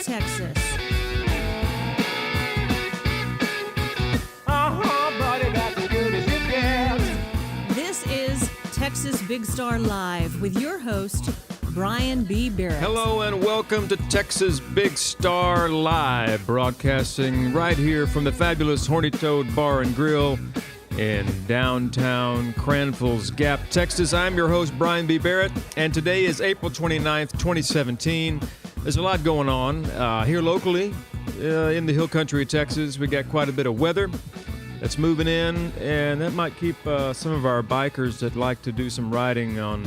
Texas. This is Texas Big Star Live with your host, Brian B. Barrett. Hello and welcome to Texas Big Star Live, broadcasting right here from the fabulous Horny Toad Bar and Grill in downtown Cranfills Gap, Texas. I'm your host, Brian B. Barrett, and today is April 29th, 2017. There's a lot going on here locally in the hill country of Texas. We got quite a bit of weather that's moving in, and that might keep some of our bikers that like to do some riding on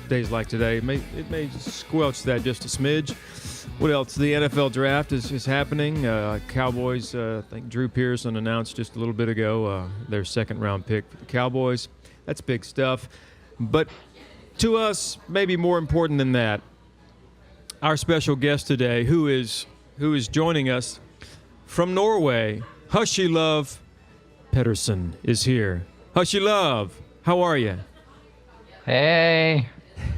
days like today. It may squelch that just a smidge. What else? The NFL draft is happening. Cowboys, I think Drew Pearson announced just a little bit ago their second-round pick for the Cowboys. That's big stuff. But to us, maybe more important than that, our special guest today, who is joining us from Norway, Hushy Love Pedersen, is here. Hushy Love, how are you? Hey,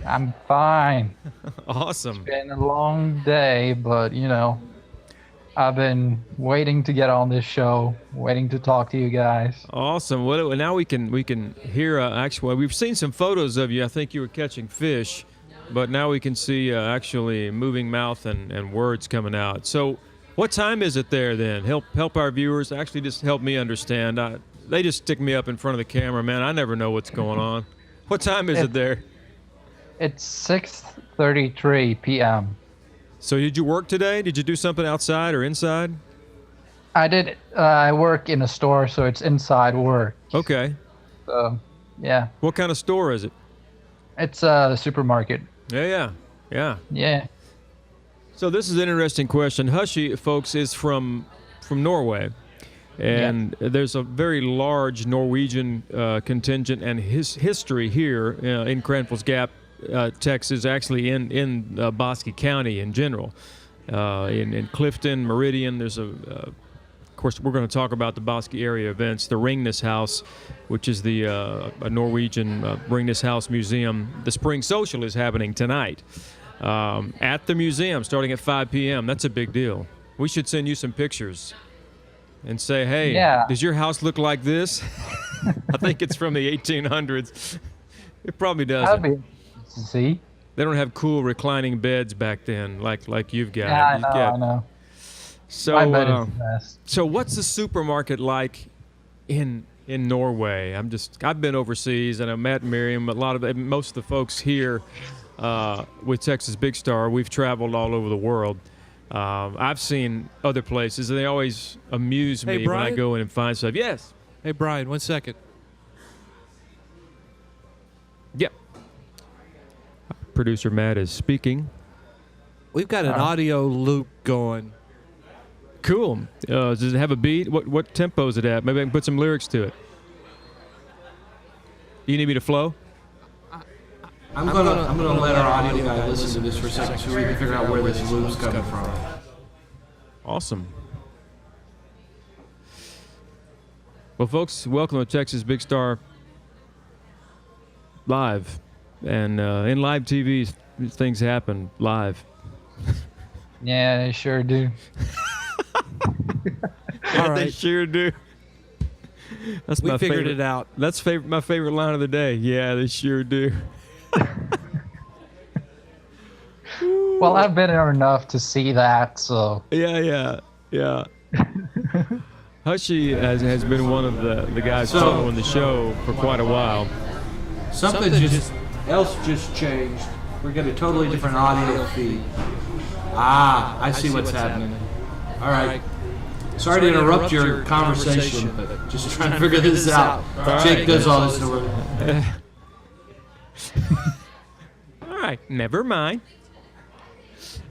I'm fine. Awesome. It's been a long day, but I've been waiting to get on this show, waiting to talk to you guys. Awesome. Well, now we can hear. Actually, we've seen some photos of you. I think you were catching fish, but now we can see actually moving mouth and words coming out. So, what time is it there then? Help our viewers. Actually, just help me understand. They just stick me up in front of the camera, man. I never know what's going on. What time is it there? It's 6:33 p.m. So did you work today? Did you do something outside or inside? I did. I work in a store, so it's inside work. Okay. So, yeah. What kind of store is it? It's a supermarket. Yeah. Yeah. So this is an interesting question. Hushy, folks, is from Norway, and there's a very large Norwegian contingent and history here in Cranfills Gap, Texas, actually in Bosque County in general. In Clifton, Meridian, there's of course, we're going to talk about the Bosque area events, the Ringnes House, which is the a Norwegian Ringnes House Museum. The Spring Social is happening tonight at the museum starting at 5 p.m. That's a big deal. We should send you some pictures and say, hey, does your house look like this? I think it's from the 1800s. It probably doesn't. That'd be interesting to see. They don't have cool reclining beds back then like you've got. Yeah, I know. So what's the supermarket like in Norway? I've been overseas, and I met Miriam. Most of the folks here with Texas Big Star, we've traveled all over the world. I've seen other places, and they always amuse me when I go in and find stuff. Yes. Hey, Brian, 1 second. Yep. Producer Matt is speaking. We've got an audio loop going. Cool. Does it have a beat? What tempo is it at? Maybe I can put some lyrics to it. You need me to flow? I'm gonna let our audio guy listen to this for a second so we can figure out where this loop's coming from. Awesome. Well, folks, welcome to Texas Big Star Live. And in live TV, things happen live. Yeah, they sure do. All right. They sure do. We figured it out. That's my favorite line of the day. Yeah, they sure do. Well, I've been there enough to see that, so. Yeah. Hushy has been one of the guys following the show for quite a while. Something just else just changed. We're getting a totally different audio feed. I see what's happening. All right. Sorry to interrupt your conversation, but just trying to figure this out. Jake does all this work. All right, never mind.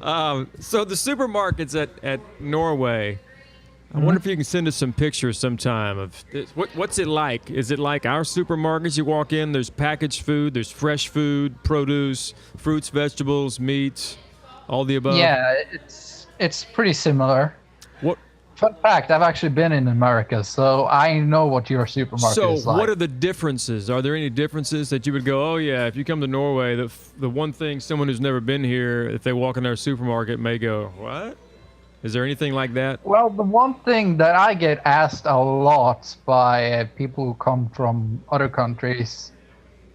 So the supermarkets at Norway, I wonder if you can send us some pictures sometime of what's it like? Is it like our supermarkets? You walk in, there's packaged food, there's fresh food, produce, fruits, vegetables, meats, all the above? Yeah, it's pretty similar. What? Fun fact, I've actually been in America, so I know what your supermarket is like. So what are the differences? Are there any differences that you would go, oh yeah, if you come to Norway, the one thing someone who's never been here, if they walk in our supermarket, may go, what? Is there anything like that? Well, the one thing that I get asked a lot by people who come from other countries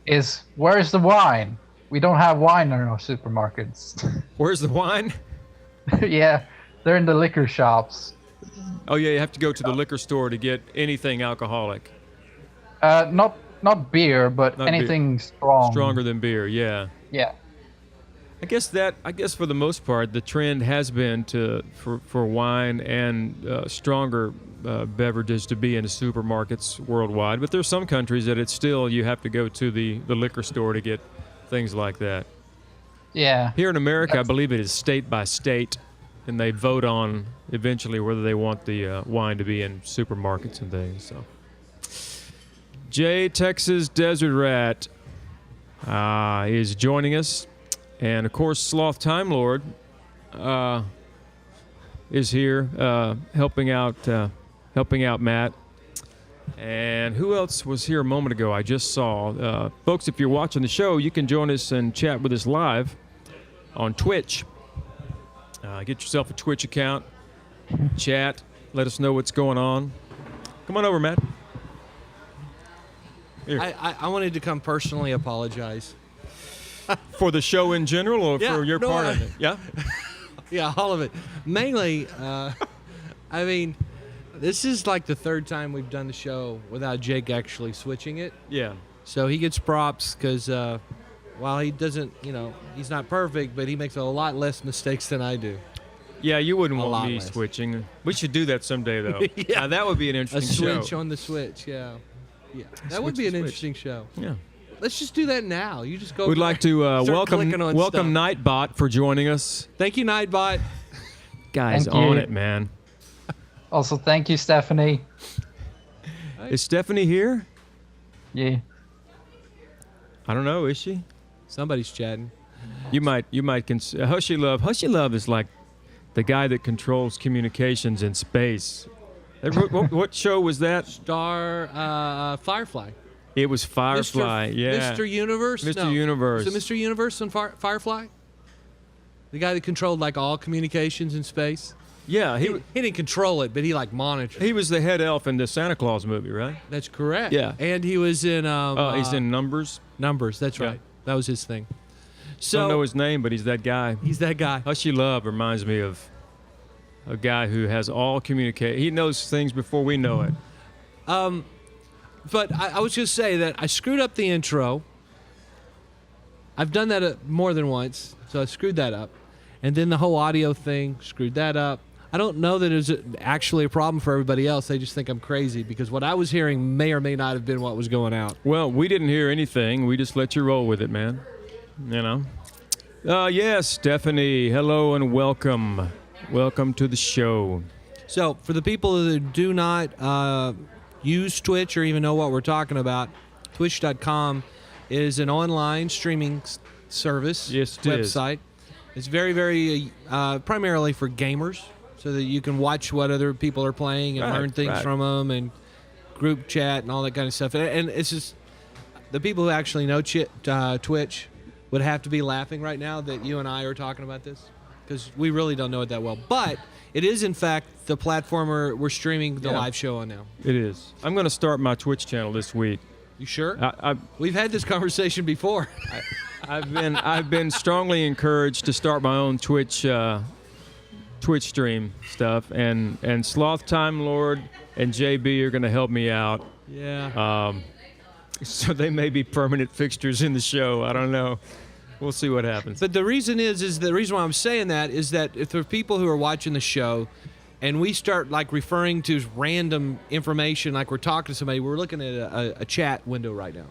is, where's the wine? We don't have wine in our supermarkets. Where's the wine? Yeah, they're in the liquor shops. Oh yeah, you have to go to the liquor store to get anything alcoholic. Not beer, but Not anything strong. Stronger than beer, yeah. Yeah. I guess for the most part, the trend has been for wine and stronger beverages to be in the supermarkets worldwide. But there's some countries that it's still, you have to go to the liquor store to get things like that. Yeah. Here in America, I believe it is state by state, and they vote on eventually whether they want the wine to be in supermarkets and things. So, Jay, Texas Desert Rat, is joining us, and of course, Sloth Time Lord is here helping out Matt. And who else was here a moment ago? I just saw. Folks, if you're watching the show, you can join us and chat with us live on Twitch. Get yourself a Twitch account, chat, let us know what's going on. Come on over, Matt. Here. I wanted to come personally apologize. For the show in general or for your part of it? Yeah? Yeah, all of it. Mainly, I mean, this is like the third time we've done the show without Jake actually switching it. Yeah. So he gets props because while he doesn't, he's not perfect, but he makes a lot less mistakes than I do. Yeah, you wouldn't A want lot me less. switching. We should do that someday, though. Yeah. Now, that would be an A interesting switch show. on the switch, yeah. That would Switch be the an switch. interesting show. Yeah. Let's just do that now. You just go. We'd like to start clicking on welcome stuff. Nightbot for joining us. Thank you, Nightbot. Guys, Thank on you. it, man. Also, thank you, Stephanie. Is Stephanie here? Yeah. I don't know. Is she? Somebody's chatting. You might Hushy Love is like the guy that controls communications in space. What show was that? Firefly. It was Firefly. Yeah. Mr. Universe. Mr. No. Universe. Was it Mr. Universe on Firefly? The guy that controlled like all communications in space. Yeah, He didn't control it, but he like monitored. he was the head elf in the Santa Claus movie, right? That's correct. Yeah. And he was in. He's in Numbers. Numbers. That's Yeah. right. That was his thing. Don't know So his name, but he's that guy. he's that guy. Hushy Love reminds me of a guy who has all communicate. He knows things before we know it. But I was just say that I screwed up the intro. I've done that more than once, so I screwed that up. And then the whole audio thing, screwed that up. I don't know that it's actually a problem for everybody else. They just think I'm crazy because what I was hearing may or may not have been what was going out. Well, we didn't hear anything. We just let you roll with it, man. You know. Yes, Stephanie. Hello and welcome. Welcome to the show. So for the people that do not use Twitch or even know what we're talking about, Twitch.com is an online streaming service. Yes, it is. website. It's very, very primarily for gamers, so that you can watch what other people are playing and Right, learn things right. from them and group chat and all that kind of stuff. And it's just the people who actually know Twitch would have to be laughing right now that you and I are talking about this because we really don't know it that well. But it is, in fact, the platform we're streaming the Yeah. live show on now. It is. I'm going to start my Twitch channel this week. You sure? I've We've had this conversation before. I've been strongly encouraged to start my own Twitch stream stuff, and Sloth Time Lord and JB are going to help me out. Yeah. So they may be permanent fixtures in the show. I don't know. We'll see what happens. But the reason is the reason why I'm saying that is that if there are people who are watching the show and we start like referring to random information, like we're talking to somebody, we're looking at a chat window right now.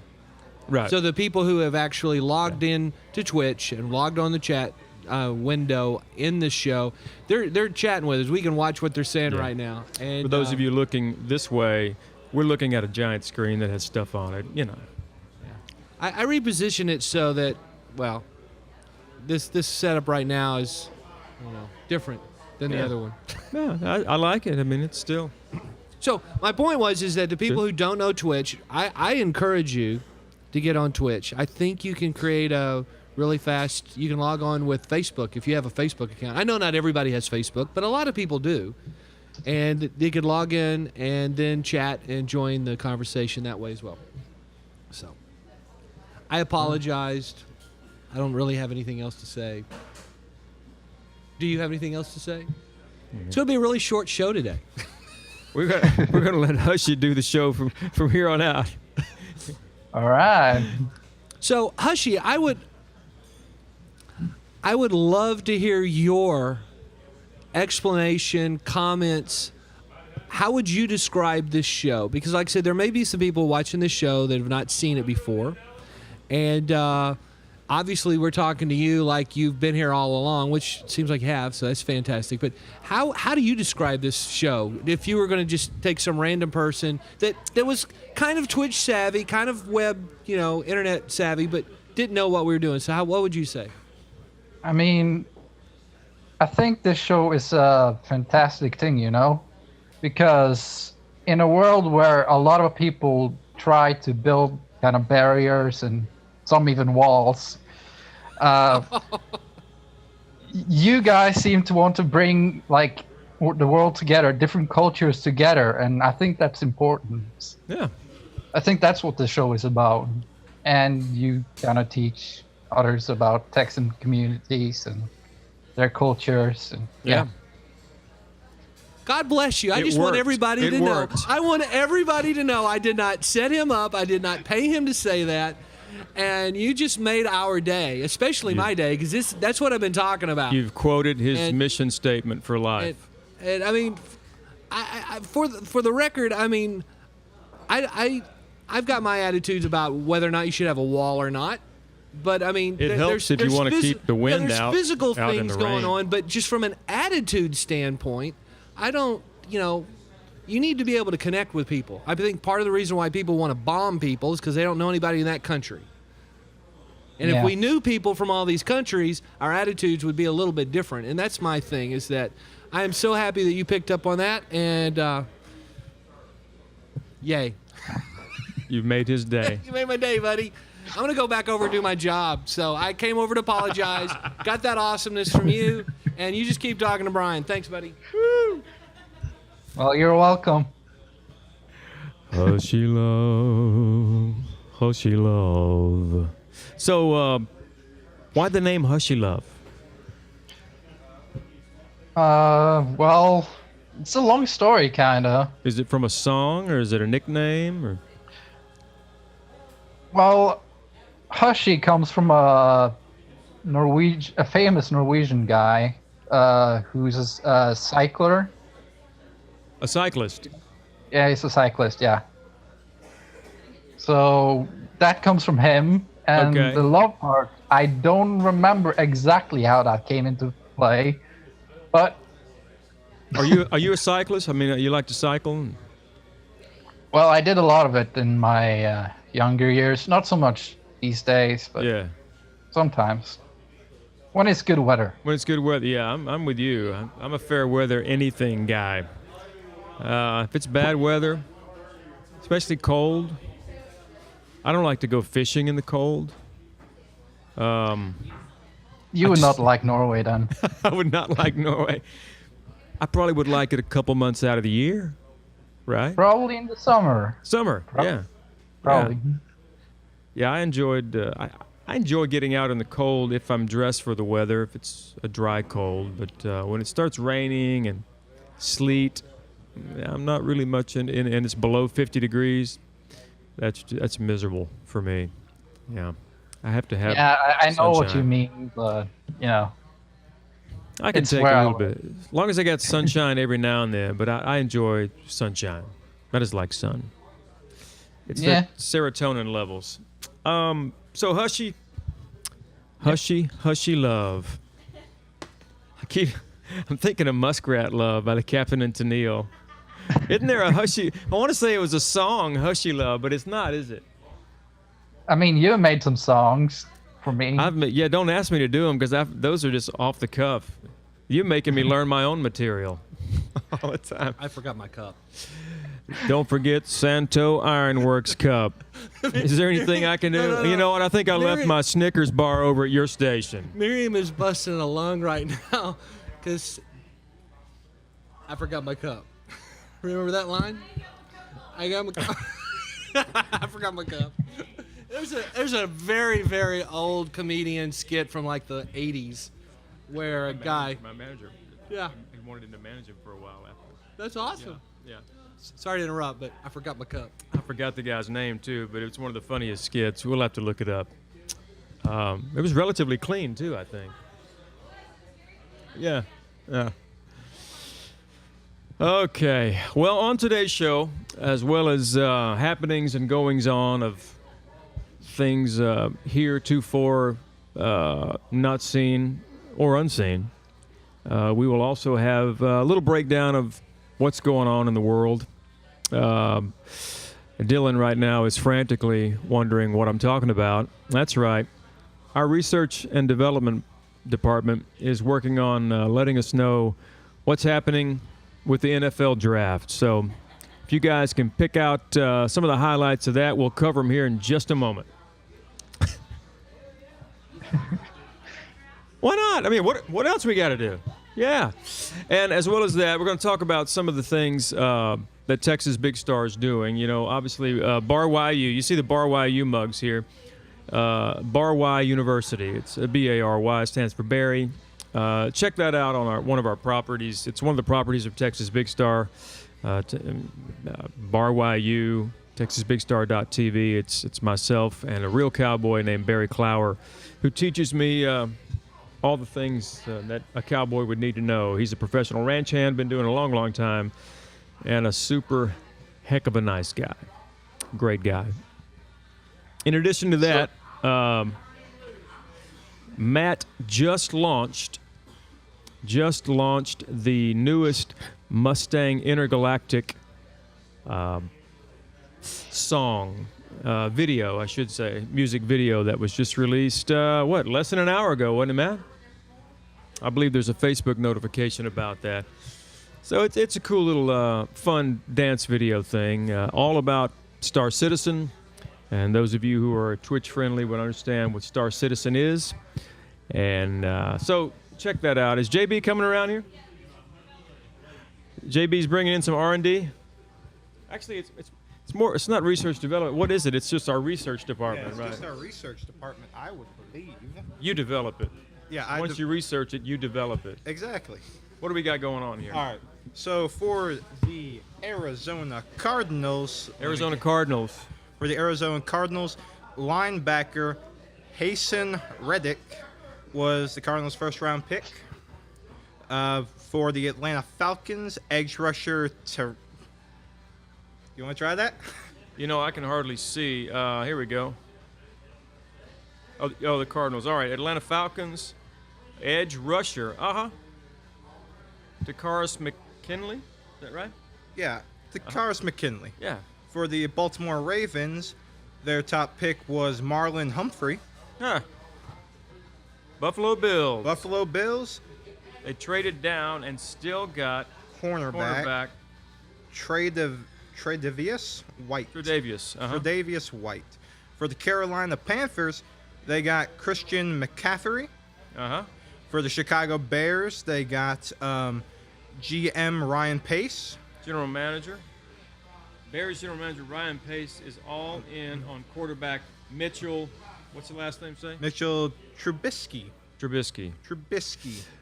Right. So the people who have actually logged in to Twitch and logged on the chat window in the show, they're chatting with us. We can watch what they're saying right now. And for those of you looking this way, we're looking at a giant screen that has stuff on it. You know. I reposition it so that, well, this setup right now is, different than the other one. Yeah, I like it. I mean, it's still. So my point is that the people who don't know Twitch, I encourage you to get on Twitch. I think you can create a really fast. You can log on with Facebook if you have a Facebook account. I know not everybody has Facebook, but a lot of people do, and they could log in and then chat and join the conversation that way as well. So I apologized. I don't really have anything else to say. Do you have anything else to say? It's going to be a really short show today. We're gonna let Hushy do the show from here on out. All right. So Hushy, I would love to hear your explanation, comments. How would you describe this show? Because like I said, there may be some people watching this show that have not seen it before. And obviously we're talking to you like you've been here all along, which seems like you have, so that's fantastic. But how do you describe this show? If you were going to just take some random person that was kind of Twitch savvy, kind of web, internet savvy, but didn't know what we were doing. So what would you say? I mean, I think this show is a fantastic thing, because in a world where a lot of people try to build kind of barriers and some even walls, you guys seem to want to bring like the world together, different cultures together, and I think that's important. Yeah. I think that's what the show is about, and you kind of teach others about Texan communities and their cultures, and yeah. God bless you. I just want everybody to know. I want everybody to know I did not set him up. I did not pay him to say that. And you just made our day, especially my day, because that's what I've been talking about. You've quoted his mission statement for life. And I mean, for the record, I mean, I've got my attitudes about whether or not you should have a wall or not. But I mean, it helps if you want to keep the wind out. There's physical out things going on, but just from an attitude standpoint, I don't, you need to be able to connect with people. I think part of the reason why people want to bomb people is because they don't know anybody in that country. And if we knew people from all these countries, our attitudes would be a little bit different. And that's my thing, is that I am so happy that you picked up on that. And yay. You've made his day. You made my day, buddy. I'm going to go back over and do my job. So I came over to apologize. Got that awesomeness from you. And you just keep talking to Brian. Thanks, buddy. Woo! Well, you're welcome. Hushy love, hushy love. So, why the name Hushy Love? Well, it's a long story, kinda. Is it from a song, or is it a nickname, or? Well, Hushy comes from a famous Norwegian guy, who's a cycler. A cyclist. Yeah, he's a cyclist. Yeah. So that comes from him, and the love part, I don't remember exactly how that came into play, but. Are you a cyclist? I mean, you like to cycle? Well, I did a lot of it in my younger years. Not so much these days, but sometimes. When it's good weather. When it's good weather, yeah, I'm with you. I'm a fair weather anything guy. If it's bad weather, especially cold, I don't like to go fishing in the cold. You would not like Norway then. I would not like Norway. I probably would like it a couple months out of the year, right? Probably in the summer. Yeah. Probably. Yeah, I enjoyed. I enjoy getting out in the cold if I'm dressed for the weather, if it's a dry cold. But when it starts raining and sleet, I'm not really much in, and it's below 50 degrees. That's miserable for me. Yeah, I have to have. Yeah, I know what you sunshine. mean, but I can it's take where a I little bit, as long as I got sunshine every now and then. But I enjoy sunshine. I just like sun. It's Yeah. the serotonin levels. So hushy love. I'm thinking of Muskrat Love by the Captain and Tennille. Isn't there a Hushy? I want to say it was a song, Hushy Love, but it's not, is it? I mean, you made some songs for me. Yeah, don't ask me to do them because those are just off the cuff. You're making me learn my own material all the time. I forgot my cup. Don't forget Santo Ironworks cup. Is there anything I can do? No. You know what? I think I left Miriam- my Snickers bar over at your station. Miriam is busting a lung right now because I forgot my cup. Remember that line? I got my cup. I forgot my cup. There's a very, very old comedian skit from like the 80s where a guy. My manager. Yeah, He wanted to manage him for a while after. that's awesome. Yeah. Sorry to interrupt, but I forgot my cup. I forgot the guy's name too, but it's one of the funniest skits. We'll have to look it up. It was relatively clean too, I think. Yeah. Okay. Well, on today's show, as well as happenings and goings on of things heretofore not seen or unseen, we will also have a little breakdown of what's going on in the world. Dylan right now is frantically wondering what I'm talking about. That's right. Our research and development department is working on letting us know what's happening with the NFL draft. So if you guys can pick out some of the highlights of that, we'll cover them here in just a moment. Why not? I mean, what else we got to do? Yeah. And as well as that, we're going to talk about some of the things that Texas Big Star is doing. You know, obviously, Bar YU. You see the Bar YU mugs here. Bar Y University. It's a B-A-R-Y, stands for Barry. Check that out on one of our properties. It's one of the properties of Texas Big Star. Bar YU, TexasBigStar.tv. It's myself and a real cowboy named Barry Clower who teaches me all the things that a cowboy would need to know. He's a professional ranch hand, been doing it a long, long time, and a super heck of a nice guy. Great guy. In addition to that, Matt just launched the newest Mustang Intergalactic song, video, I should say, music video that was just released, less than an hour ago, wasn't it, Matt? I believe there's a Facebook notification about that. So it's a cool little fun dance video thing, all about Star Citizen. And those of you who are Twitch friendly would understand what Star Citizen is. And so check that out. Is JB coming around here? JB's bringing in some R&D. Actually, it's not research development. What is it? It's just our research department, it's right? just our research department, I would believe. You develop it. Yeah, Once you research it, you develop it. exactly. What do we got going on here? All right. So for the Arizona Cardinals, Arizona Cardinals. for the Arizona Cardinals, linebacker Hasten Reddick was the Cardinals' first-round pick. For the Atlanta Falcons, edge rusher to. You want to try that? You know, I can hardly see. Here we go. Oh, the Cardinals. All right, Atlanta Falcons, edge rusher. DeCaris McKinley. Is that right? Yeah, DeCaris McKinley. Yeah. For the Baltimore Ravens, their top pick was Marlon Humphrey. Huh. Buffalo Bills. Buffalo Bills, They traded down and still got cornerback Tre'Davious White. Tre'Davious. Tre'Davious White. For the Carolina Panthers, they got Christian McCaffrey. For the Chicago Bears, they got GM Ryan Pace. General manager. Bears general manager Ryan Pace is all in on quarterback Mitchell. What's the last name say? Mitchell Trubisky. Trubisky.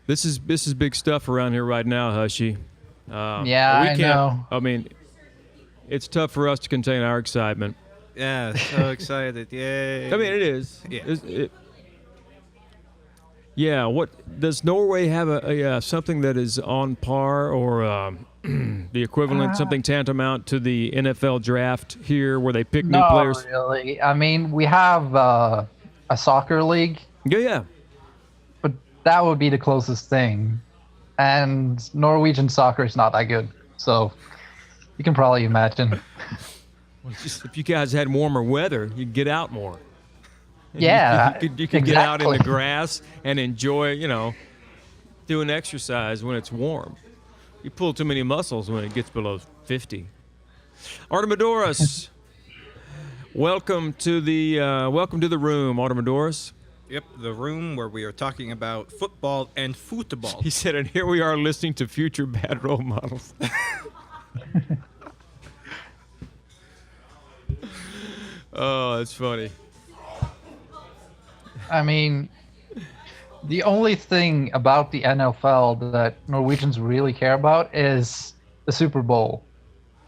This is big stuff around here right now, Hushy. Yeah, I know. I mean, it's tough for us to contain our excitement. Yeah, so excited. Yay. I mean, it is. Yeah. Yeah. What does Norway have a something that is on par or the equivalent, something tantamount to the NFL draft here, where they pick new Not players? really. I mean, we have a soccer league, Yeah, yeah. but that would be the closest thing. And Norwegian soccer is not that good, so you can probably imagine. Just if you guys had warmer weather, you'd get out more. Yeah, you could get out in the exactly. grass and enjoy, doing exercise when it's warm. You pull too many muscles when it gets below 50. Artemidoros, welcome to the room, Artemidoros. Yep, the room where we are talking about football and football. He said, and here we are listening to future bad role models. Oh, that's funny. I mean, the only thing about the NFL that Norwegians really care about is the Super Bowl.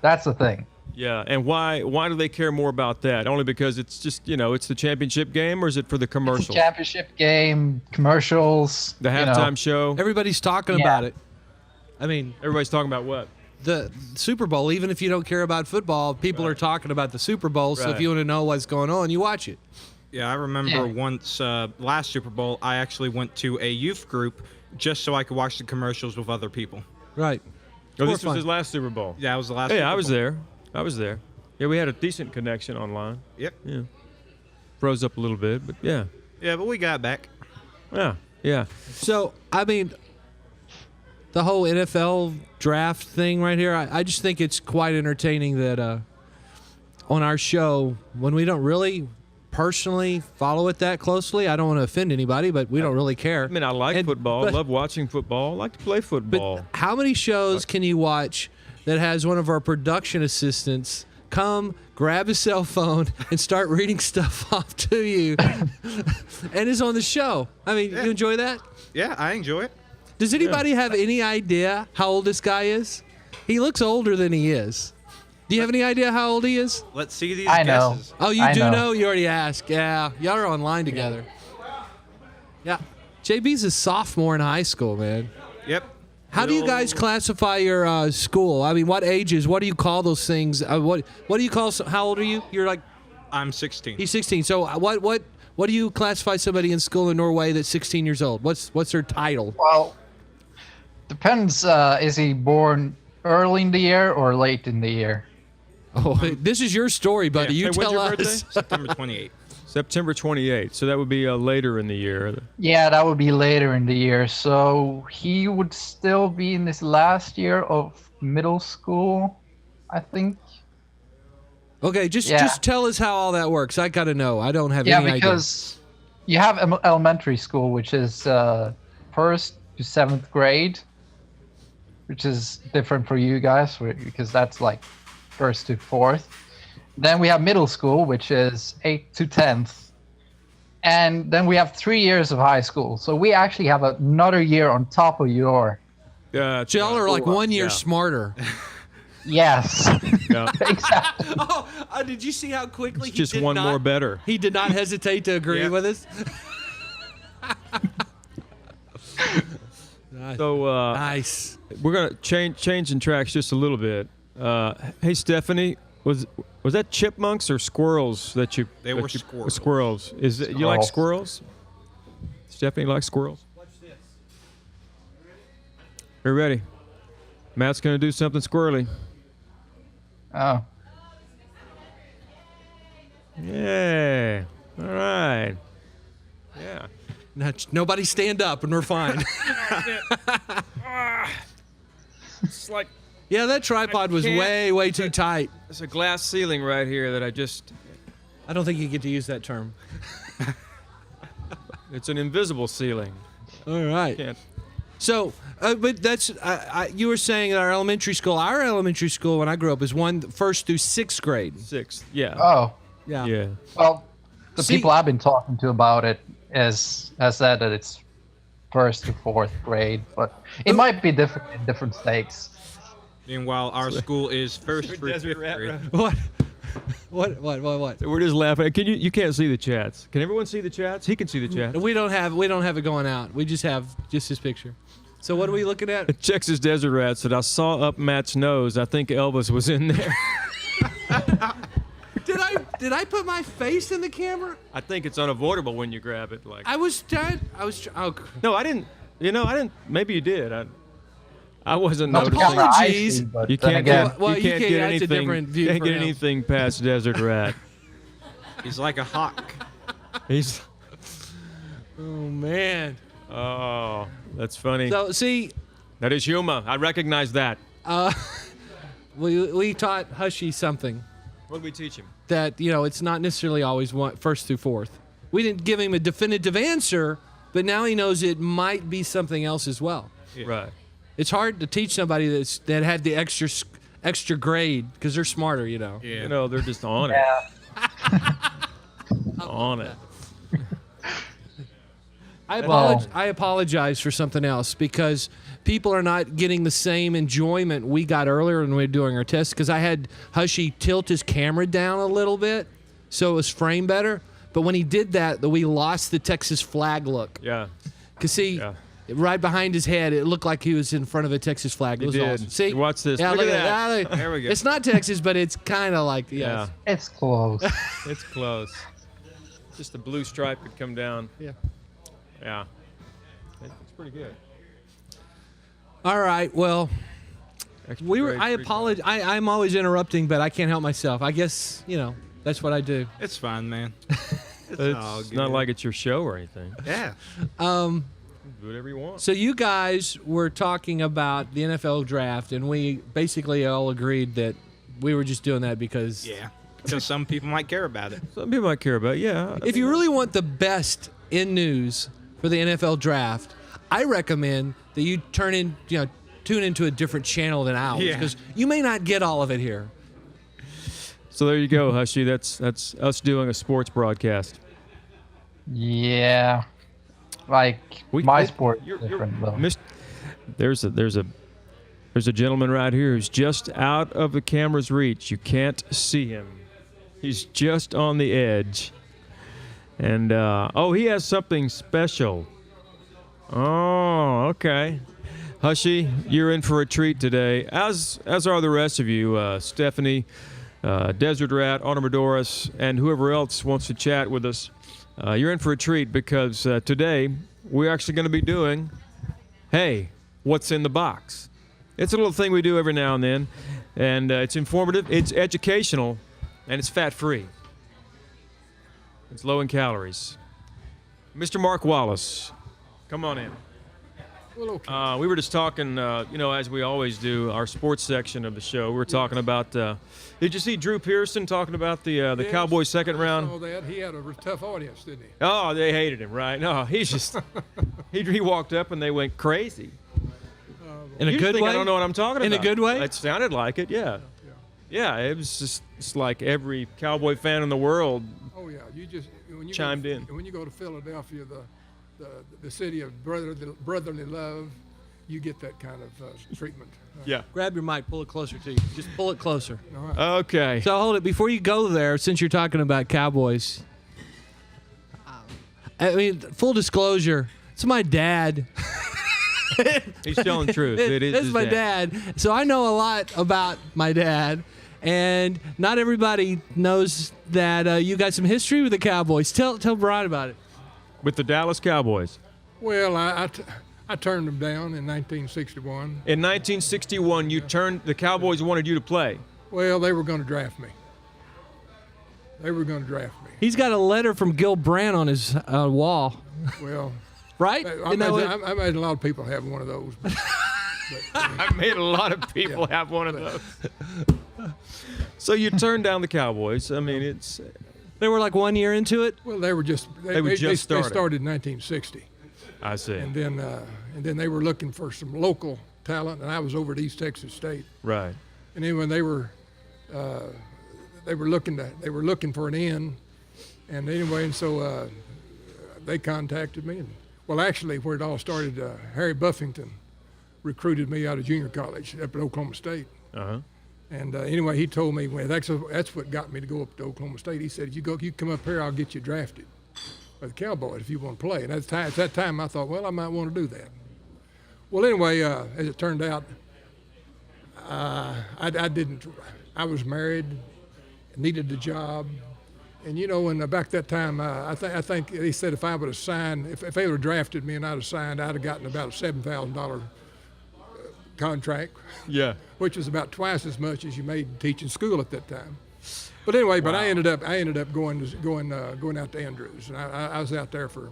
That's the thing. Yeah, and why do they care more about that? Only because it's just, it's the championship game, or is it for the It's a commercials? championship game, commercials. The halftime show? Everybody's talking Yeah. about it. I mean, Everybody's talking about what? the Super Bowl, even if you don't care about football, people are talking about the Super Bowl. So Right. if you want to know what's going on, you watch it. Yeah, I remember Yeah. once last Super Bowl, I actually went to a youth group just so I could watch the commercials with other people. Right. Oh, More this was fun. his last Super Bowl. Yeah, that was the last. Hey, Super I was Bowl. there. I was there. Yeah, we had a decent connection online. Yep. Yeah. Froze up a little bit, but yeah. Yeah, but we got back. Yeah. Yeah. So, I mean, the whole NFL draft thing right here, I just think it's quite entertaining that on our show, when we don't really personally follow it that closely, I don't want to offend anybody, but we don't really care. I mean, I like And- football. I but- love watching football. I like to play football. But how many shows can you watch that has one of our production assistants come, grab his cell phone, and start reading stuff off to you, and is on the show? I mean, you enjoy that? Yeah, I enjoy it. Does anybody have any idea how old this guy is? He looks older than he is. Do you have any idea how old he is? Let's see these I know. guesses. Oh, you I do know. know? You already asked. Yeah, y'all are online together. Yeah. JB's a sophomore in high school, man. Yep. How do you guys classify your school? I mean, what ages? What do you call those things? What do you call? How old are you? You're like I'm 16. he's 16. So what do you classify somebody in school in Norway that's 16 years old? What's their title? Well, depends. Is he born early in the year or late in the year? Oh, this is your story, buddy. Yeah. You Hey, when's tell your us. birthday? September 28th. September 28th. So that would be later in the year. Yeah, that would be later in the year. So he would still be in his last year of middle school, I think. Okay, just Yeah. tell us how all that works. I gotta know. I don't have Yeah, any idea. because you have elementary school, which is first to seventh grade, which is different for you guys because that's like first to fourth. Then we have middle school, which is 8th to 10th. And then we have 3 years of high school. So we actually have another year on top of your. Yeah. So y'all are like 1 year yeah. smarter. Yes. Yeah. Exactly. Oh, did you see how quickly It's just one more better. He did not hesitate to agree Yeah. with us. So Nice. we're gonna changing tracks just a little bit. Hey, Stephanie, was that chipmunks or squirrels that you? They that were you- squirrels. Squirrels. Is it, you like squirrels? Stephanie likes squirrels. Are you ready? Matt's gonna do something squirrely. Oh. Yeah. All right. Yeah. Nobody stand up and we're fine. It's like Yeah, that tripod was can't- way, way too tight. there's a glass ceiling right here that I just. I don't think you get to use that term. It's an invisible ceiling. All right. Can't. So, but that's you were saying at our elementary school when I grew up is first through sixth grade. Sixth. Yeah. Oh. Yeah. Yeah. Well, the See- people I've been talking to about it has said that it's first to fourth grade, but it might be different in different states. Meanwhile, our school is first through fifth grade. What? What? We're just laughing. Can you can't see the chats. Can everyone see the chats? He can see the chats. We don't have it going out. We just have his picture. So what are we looking at? Texas Desert Rat said, I saw up Matt's nose. I think Elvis was in there. Did I put my face in the camera? I think it's unavoidable when you grab it. Like I was trying. Oh. No, I didn't. I didn't. Maybe you did. I wasn't Not the noticing. camera I Apologies. see, but You then can't again, get, Well, you can't get that's a anything. different view Can't for get him. anything past Desert Rat. He's like a hawk. He's. Oh man. Oh, that's funny. So see, That is humor. I recognize that. we taught Hushy something What did we teach him? that it's not necessarily always first through fourth. We didn't give him a definitive answer, but now he knows it might be something else as well. Yeah. Right. It's hard to teach somebody that had the extra grade because they're smarter, Yeah. They're just on it. yeah. On it. I apologize for something else because people are not getting the same enjoyment we got earlier when we were doing our test because I had Hushy tilt his camera down a little bit so it was framed better. But when he did that, we lost the Texas flag look. Yeah. Because, see, right behind his head, it looked like he was in front of a Texas flag. It was did. awesome. See? Watch this. Yeah, Look look at at that. There we go. It's not Texas, but it's kind of like, yes. Yeah. It's close. It's close. Just a blue stripe could come down. Yeah. Yeah. It's pretty good. All right, well, Extra we were. grade, I free apologize. I'm always interrupting, but I can't help myself. I guess that's what I do. It's fine, man. It's all It's good. not like it's your show or anything. Yeah. Do whatever you want. So you guys were talking about the NFL draft, and we basically all agreed that we were just doing that because Yeah. Because some people might care about it. Some people might care about it. Yeah. if you really want the best in news for the NFL draft, I recommend that you tune into a different channel than ours Yeah. because you may not get all of it here. So there you go, Hushy. That's us doing a sports broadcast. Yeah. Like my sport is different though. There's a gentleman right here who's just out of the camera's reach. You can't see him. He's just on the edge. And he has something special. Oh, okay. Hushy, you're in for a treat today, as are the rest of you. Stephanie, Desert Rat, Artemodoros, and whoever else wants to chat with us. You're in for a treat because today we're actually going to be doing, hey, what's in the box? It's a little thing we do every now and then, and it's informative, it's educational, and it's fat-free. It's low in calories. Mr. Mark Wallace, come on in. Well, okay. We were just talking, as we always do, our sports section of the show. We were talking about, did you see Drew Pearson talking about the Yes, Cowboys second round? I saw that. He had a tough audience, didn't he? Oh, they hated him, right? No, he's just, he walked up and they went crazy. In a You good think way? I don't know what I'm talking about. In a good way? It sounded like it, yeah. Yeah, it was just it's like every Cowboy fan in the world. Oh yeah, you just when you Chimed go, in. When you go to Philadelphia, the city of brotherly love, you get that kind of treatment. Yeah. Grab your mic, pull it closer to you. Just pull it closer. All right. Okay. So hold it before you go there. Since you're talking about Cowboys, I mean, full disclosure, it's my dad. He's telling the truth. It is It's his my dad. So I know a lot about my dad, and not everybody knows that you got some history with the Cowboys. Tell Brian about it. With the Dallas Cowboys. Well, I turned them down in 1961. In 1961, the Cowboys wanted you to play. Well, they were going to draft me. He's got a letter from Gil Brandt on his wall, Well, right? I Isn't that what- imagine a lot of people have one of those. I've made a lot of people have one of those. So you turned down the Cowboys. I mean, it's They were like 1 year into it. Well, they were just They were just they started. started in 1960, I see. and then they were looking for some local talent, and I was over at East Texas State, Right. and then when they were looking for an end, and anyway, and so they contacted me, and well, actually, where it all started, Harry Buffington recruited me out of junior college up at Oklahoma State. Uh-huh. And anyway, he told me, well, that's what got me to go up to Oklahoma State. He said, if you come up here, I'll get you drafted by the Cowboys if you want to play. And at that time, I thought, well, I might want to do that. Well, anyway, as it turned out, I didn't. I was married, needed a job. And, and back that time, I think they said if I would have signed, if they would have drafted me and I'd have signed, I'd have gotten about a $7,000 contract. Yeah. Which was about twice as much as you made teaching school at that time. But anyway, but I ended up going out to Andrews, and I was out there for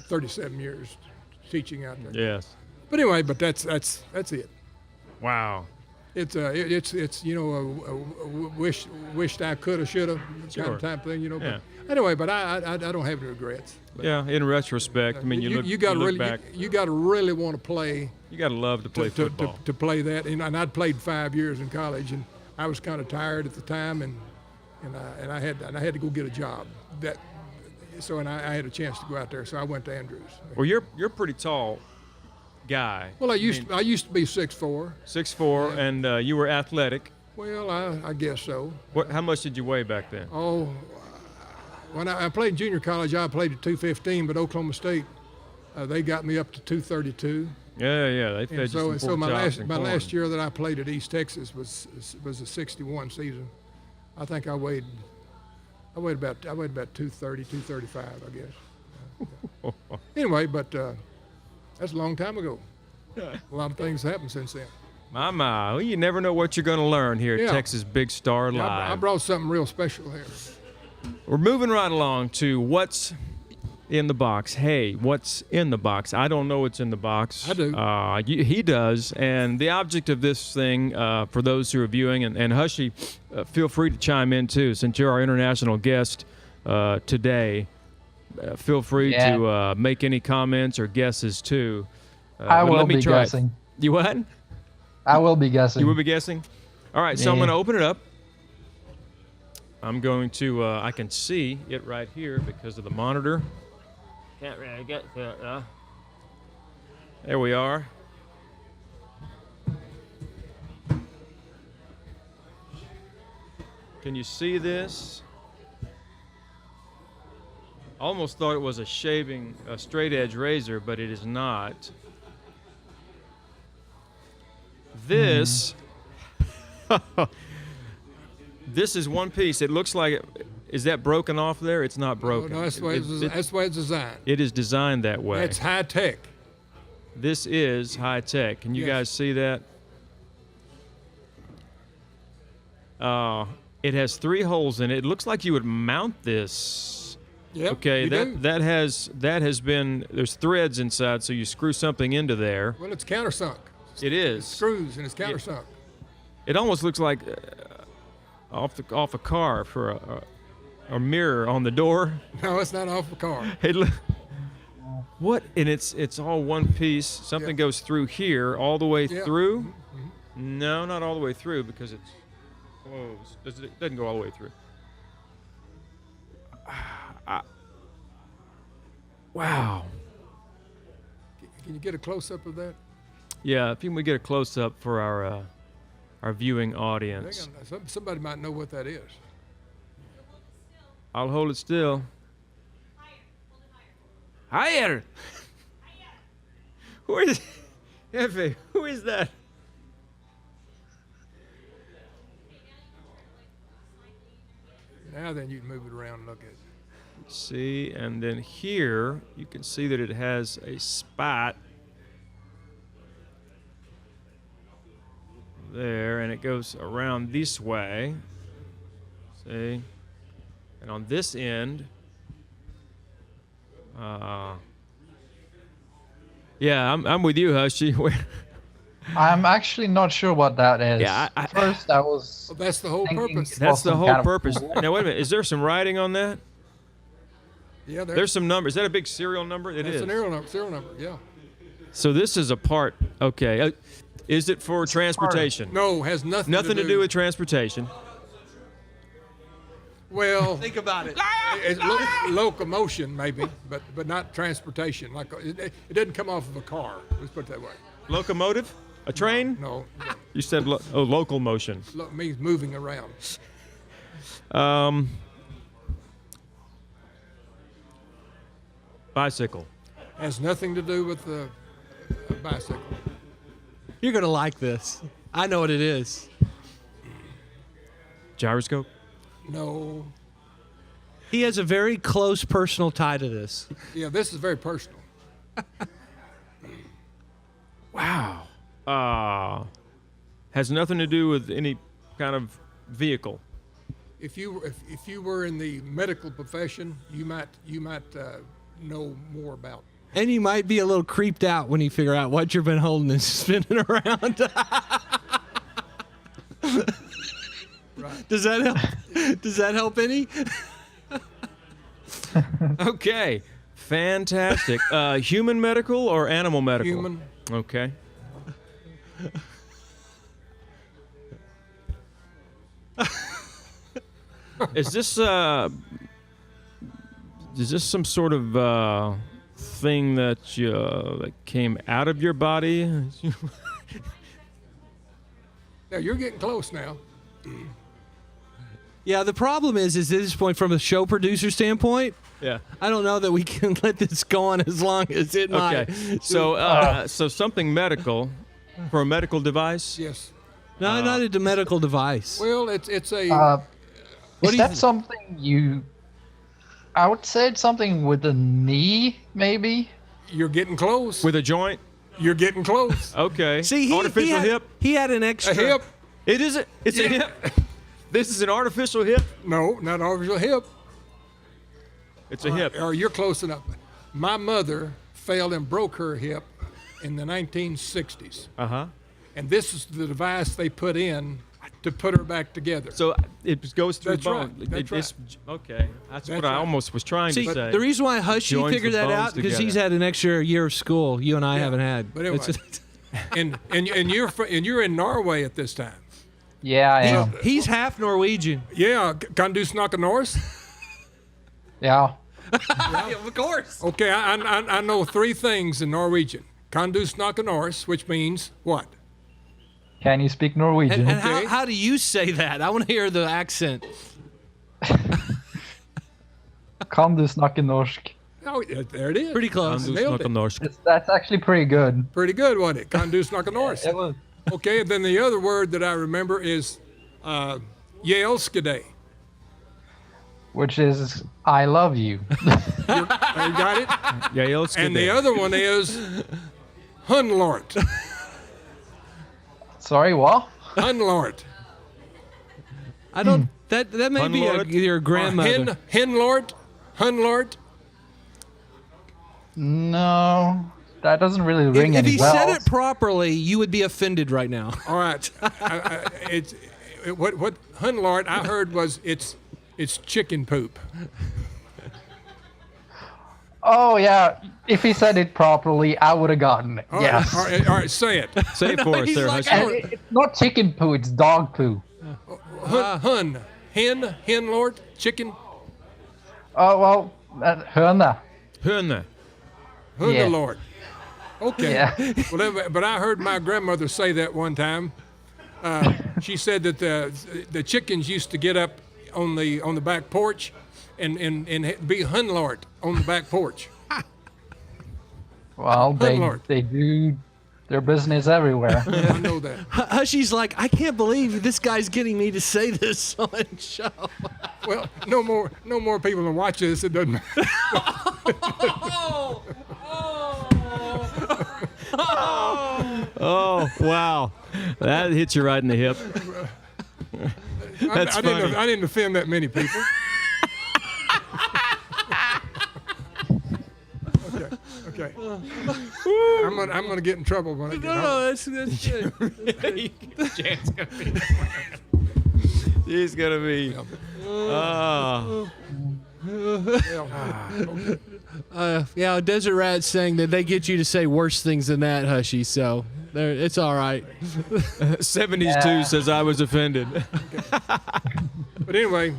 37 years teaching out there. Yes. But anyway, but that's it. Wow. It's wished I coulda, shoulda kind of type thing, Yeah. But anyway, but I don't have any regrets. But, Yeah. In retrospect, I mean, you look back. You got to really want to play. You got to love to play football. To play that, and I'd played 5 years in college, and I was kind of tired at the time, and I had to go get a job. I had a chance to go out there, so I went to Andrews. Well, you're a pretty tall guy. Well, I used to be 6'4". 6'4", and you were athletic. Well, I guess so. How much did you weigh back then? Oh, when I played junior college, I played at 215, but Oklahoma State, they got me up to 232. Yeah, they fed you some my pork chops and corn. last year that I played at East Texas was a 61 season. I think I weighed about 230, 235, I guess. Anyway, but that's a long time ago. A lot of things happened since then. My, well, you never know what you're going to learn here at Texas Big Star Live. I brought something real special here. We're moving right along to what's in the box. Hey, what's in the box? I don't know what's in the box. I do. He does. And the object of this thing, for those who are viewing, and Hushy, feel free to chime in too, since you're our international guest today. Feel free to make any comments or guesses too. I will be guessing. You what? I will be guessing. You will be guessing? All right, so I'm going to open it up. I'm going to, I can see it right here because of the monitor. Can't really get to it, though. There we are. Can you see this? Almost thought it was a straight edge razor, but it is not. This, this is one piece. It looks like is that broken off there? It's not broken. No, that's the way it's designed. It is designed that way. It's high tech. This is high tech. Can you guys see that? It has 3 holes in it. It looks like you would mount this. Yep, okay, that has been, there's threads inside, so you screw something into there. Well, it's countersunk. It is. It's screws and it's countersunk. It almost looks like off a car for a mirror on the door. No, it's not off a car. What? And it's all one piece. Something goes through here all the way through. Mm-hmm. No, not all the way through because it's closed. It doesn't go all the way through. Wow. Can you get a close-up of that? Yeah, if we get a close-up for our viewing audience. Somebody might know what that is. I'll hold it still. Higher. Who is Hefe? Who is that? Now then you can move it around and look at it. See, and then here you can see that it has a spot there, and it goes around this way. See, and on this end, yeah, I'm with you, Hushy. I'm actually not sure what that is. Yeah, first I was. Well, that's the whole purpose. That's the whole purpose. Now wait a minute, is there some writing on that? Yeah, there's some numbers. Is that a big serial number? It is. It's a serial number, yeah. So this is a part. Okay, is it for transportation? No, has nothing to do with transportation. Well, think about it. It's locomotion maybe, but not transportation. Like it doesn't come off of a car. Let's put it that way. Locomotive? A train? No, You said local motion. means moving around. Bicycle. Has nothing to do with the bicycle. You're gonna like this. I know what it is. Gyroscope. No. He has a very close personal tie to this. Yeah, this is very personal. Wow. Has nothing to do with any kind of vehicle. If you were in the medical profession, you might know more about. And you might be a little creeped out when you figure out what you've been holding and spinning around. Right. Does that help? Does that help any? Okay. Fantastic. Human medical or animal medical? Human. Okay. Is this some sort of thing that that came out of your body? Now you're getting close now. Yeah, the problem is at this point, from a show producer standpoint, Yeah. I don't know that we can let this go on as long as it might. Okay. So something medical for a medical device? Yes. No, not a medical device. Well, it's a. What Is do you that th- something you? I would say it's something with the knee, maybe. You're getting close. With a joint? You're getting close. Okay. See, artificial hip? He had an A extra hip? It is a, it's a hip. This is an artificial hip? No, not artificial hip. It's a hip. Or you're close enough. My mother fell and broke her hip in the 1960s, Uh-huh. and this is the device they put in to put her back together. So it goes through That's bone. right. That's It's, okay. That's what I right. almost was trying See, to say. the reason why Hushy Joins figured the that bones out because together. he's had an extra year of school you and I haven't had. But anyway. It's- and you're in Norway at this time. Yeah, I am. he's half Norwegian. Yeah, kan du snakke norsk? Yeah. Of course. Okay, I know three things in Norwegian. Kan du snakke norsk, which means what? Can you speak Norwegian? And Okay. how do you say that? I want to hear the accent. Kan du snakke norsk? Oh, there it is. Pretty close. Nailed it. That's actually pretty good. Pretty good, wasn't it? Kan du snakke norsk? It was. Okay, and then the other word that I remember is Yaleskaday. Which is I love you. You got it? Yeah, let's get And the there. other one is Hunlort. Sorry, what? Hunlort. I don't. That may be Unlord? your grandmother. Hinlort. Hunlort. No, that doesn't really ring If any he bells. said it properly, you would be offended right now. All right. What Hunlort I heard was it's chicken poop. Oh yeah, if he said it properly, I would have gotten it. All Yes. right, all right, say it. Say it for us he's there, like, Husky. And it's not chicken poo, it's dog poo. Hinlort, chicken, Oh well, höna. Hunne. Hundelort. Okay. Yeah. Well, but I heard my grandmother say that one time. She said that the chickens used to get up on the back porch and be Hunlort on the back porch. Well, Lord. they do their business everywhere. I know that. Hushy's like, I can't believe this guy's getting me to say this on the show. Well, no more people will watch this. It doesn't matter. Oh, wow. That hits you right in the hip. That's I didn't offend that many people. Okay. I'm gonna get in trouble when I get home. No, that's good. He's going to be. Oh. Yeah, Desert Rat's saying that they get you to say worse things than that, Hushy. So it's all right. 72 says I was offended. But anyway,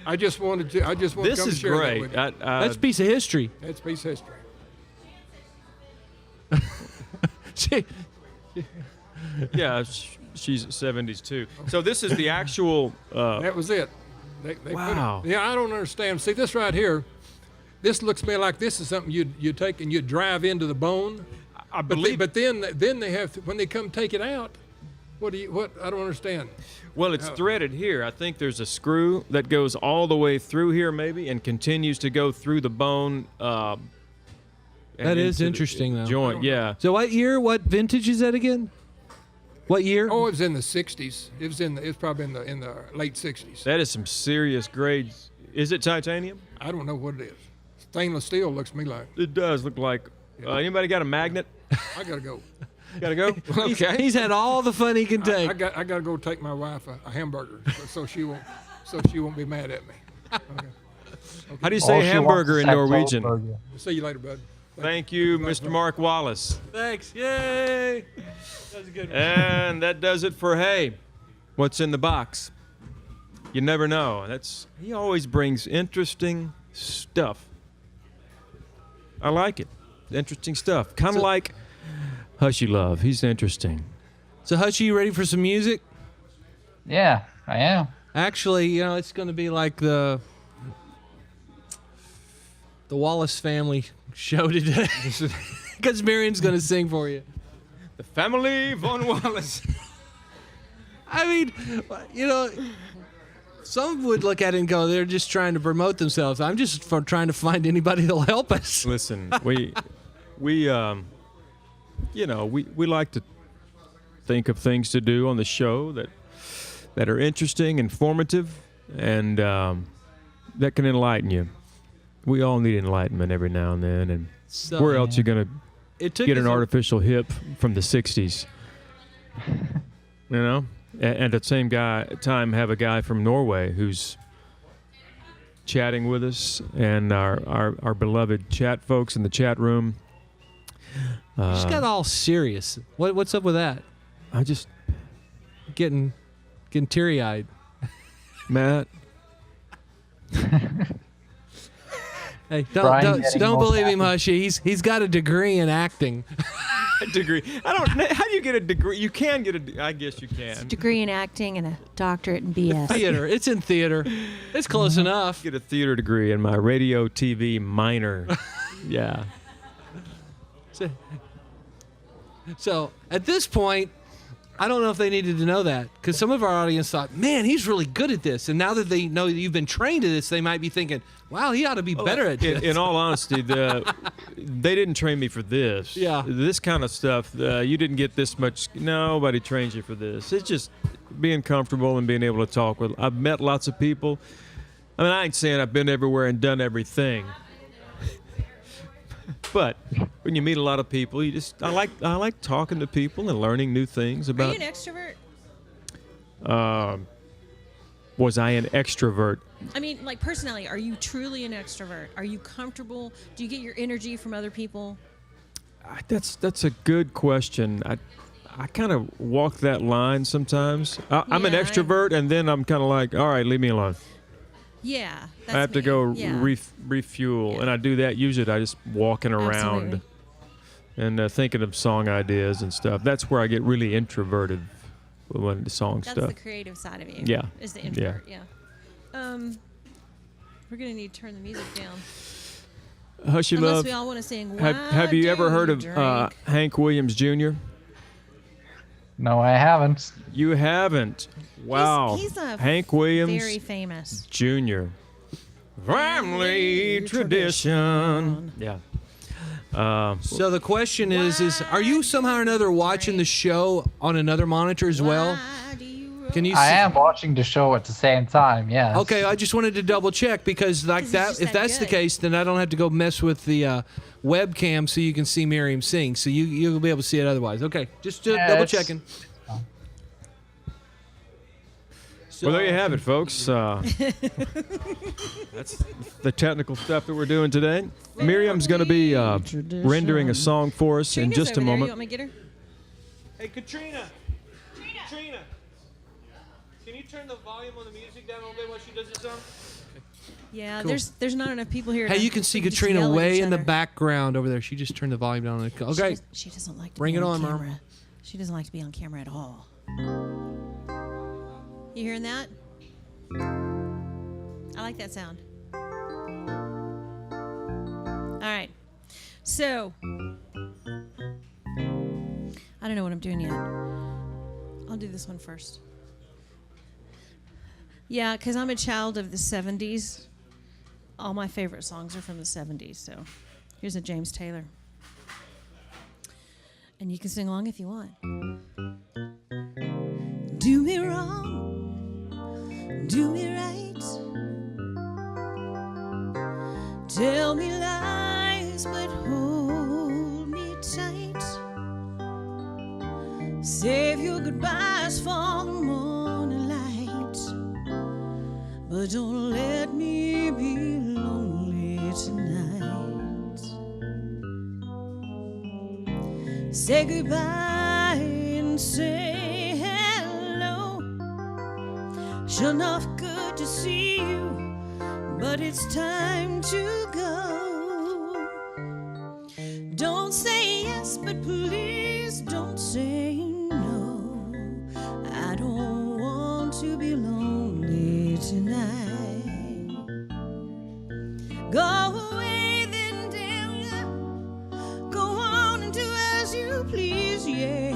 I just wanted to This come is share that great. with you. That's a piece of history. That's piece of history. Yeah, she's 70s too. So this is the actual. That was it. They Wow. Put it, yeah, I don't understand. See, this right here, this looks to me like this is something you'd take and you'd drive into the bone. I But believe. but then they have to, when they come take it out. What I don't understand. Well, it's threaded here. I think there's a screw that goes all the way through here, maybe, and continues to go through the bone. And That is into the interesting, though. Joint, yeah. So what year? What vintage is that again? What year? Oh, it was in the '60s. It's probably in the late '60s. That is some serious grades. Is it titanium? I don't know what it is. Stainless steel looks to me like. It does look like. Anybody got a magnet? I gotta go. Gotta go. Okay. He's had all the fun he can take. I gotta go take my wife a hamburger so she won't be mad at me. Okay. How do you All say she hamburger wants in is that Norwegian? Goldberg. See you later, bud. Thank you, Mr. Mark Wallace. Thanks. Yay. That was a good one. And that does it for Hey, what's in the box? You never know. He always brings interesting stuff. I like it. Interesting stuff. Kind of like Hushy Love. He's interesting. So, Hutchie, you ready for some music? Yeah, I am. Actually, it's going to be like the Wallace family show today. Because Miriam's going to sing for you. The family von Wallace. I mean, some would look at it and go, they're just trying to promote themselves. I'm just trying to find anybody that'll help us. Listen, we like to think of things to do on the show that are interesting, informative, and that can enlighten you. We all need enlightenment every now and then, and So, where else you gonna It took get us an artificial hip from the '60s? And at the same time have a guy from Norway who's chatting with us, and our beloved chat folks in the chat room. just got all serious. What's up with that? I just, Getting teary-eyed. Matt, Hey, Brian don't getting don't more believe him, happy. Hushy. He's got a degree in acting. a degree. How do you get a degree? You can get I guess you can. Degree in acting and a doctorate in BS. Theater. It's in theater. It's close enough. Get a theater degree in my radio, TV minor. Yeah. So at this point, I don't know if they needed to know that, because some of our audience thought, man, he's really good at this. And now that they know that you've been trained at this, they might be thinking, wow, he ought to be better at this. In all honesty, they didn't train me for this. Yeah. This kind of stuff, you didn't get this much. Nobody trains you for this. It's just being comfortable and being able to talk with. I've met lots of people. I mean, I ain't saying I've been everywhere and done everything. But when you meet a lot of people, I like talking to people and learning new things Are about. you an extrovert? Was I an extrovert? I mean, like personality, are you truly an extrovert? Are you comfortable? Do you get your energy from other people? That's a good question. I kind of walk that line sometimes. I'm an Yeah, extrovert, and then I'm kind of like, all right, leave me alone. Yeah. That's I have to me. go Yeah. refuel, Yeah. and I do that usually. I just walking around Absolutely. and thinking of song ideas and stuff. That's where I get really introverted when the song That's stuff. the creative side of you. Yeah. Is the introvert. Yeah. We're gonna need to turn the music down. Hushy Unless Love. we all want to sing. Have you ever heard of drink? Hank Williams Jr.? No, I haven't. You haven't. Wow. He's a Hank Williams very famous. Jr. Family tradition. Yeah. So the question is are you somehow or another watching the show on another monitor as well? Why do you Can you I see? am watching the show at the same time, yes. Okay, I just wanted to double check, because like 'Cause it's that, just if that that's the good. case, then I don't have to go mess with the webcam so you can see Miriam sing. So you'll be able to see it otherwise. Okay, just Yeah, double it's- checking. Well, there you have it, folks. That's the technical stuff that we're doing today. Miriam's going to be rendering a song for us in Trina's just a over there. You moment. want me to get her? Hey, Katrina, can you turn the volume on the music down a little bit while she does the song? Yeah. Cool. There's not enough people here. Hey, to- you can see we just Katrina yell at way each in the other. background over there. She just turned the volume down. Okay, She doesn't like to Bring be it on on, Mom. camera. She doesn't like to be on camera at all. You hearing that? I like that sound. All right. So, I don't know what I'm doing yet. I'll do this one first. Yeah, because I'm a child of the 70s. All my favorite songs are from the 70s. So, here's a James Taylor. And you can sing along if you want. Do me wrong, do me right. Tell me lies, but hold me tight. Save your goodbyes for the morning light, but don't let me be lonely tonight. Say goodbye and say hello. Sure enough good to see you, but it's time to go. Don't say yes, but please don't say no. I don't want to be lonely tonight. Go away then, dear. Go on and do as you please, yeah.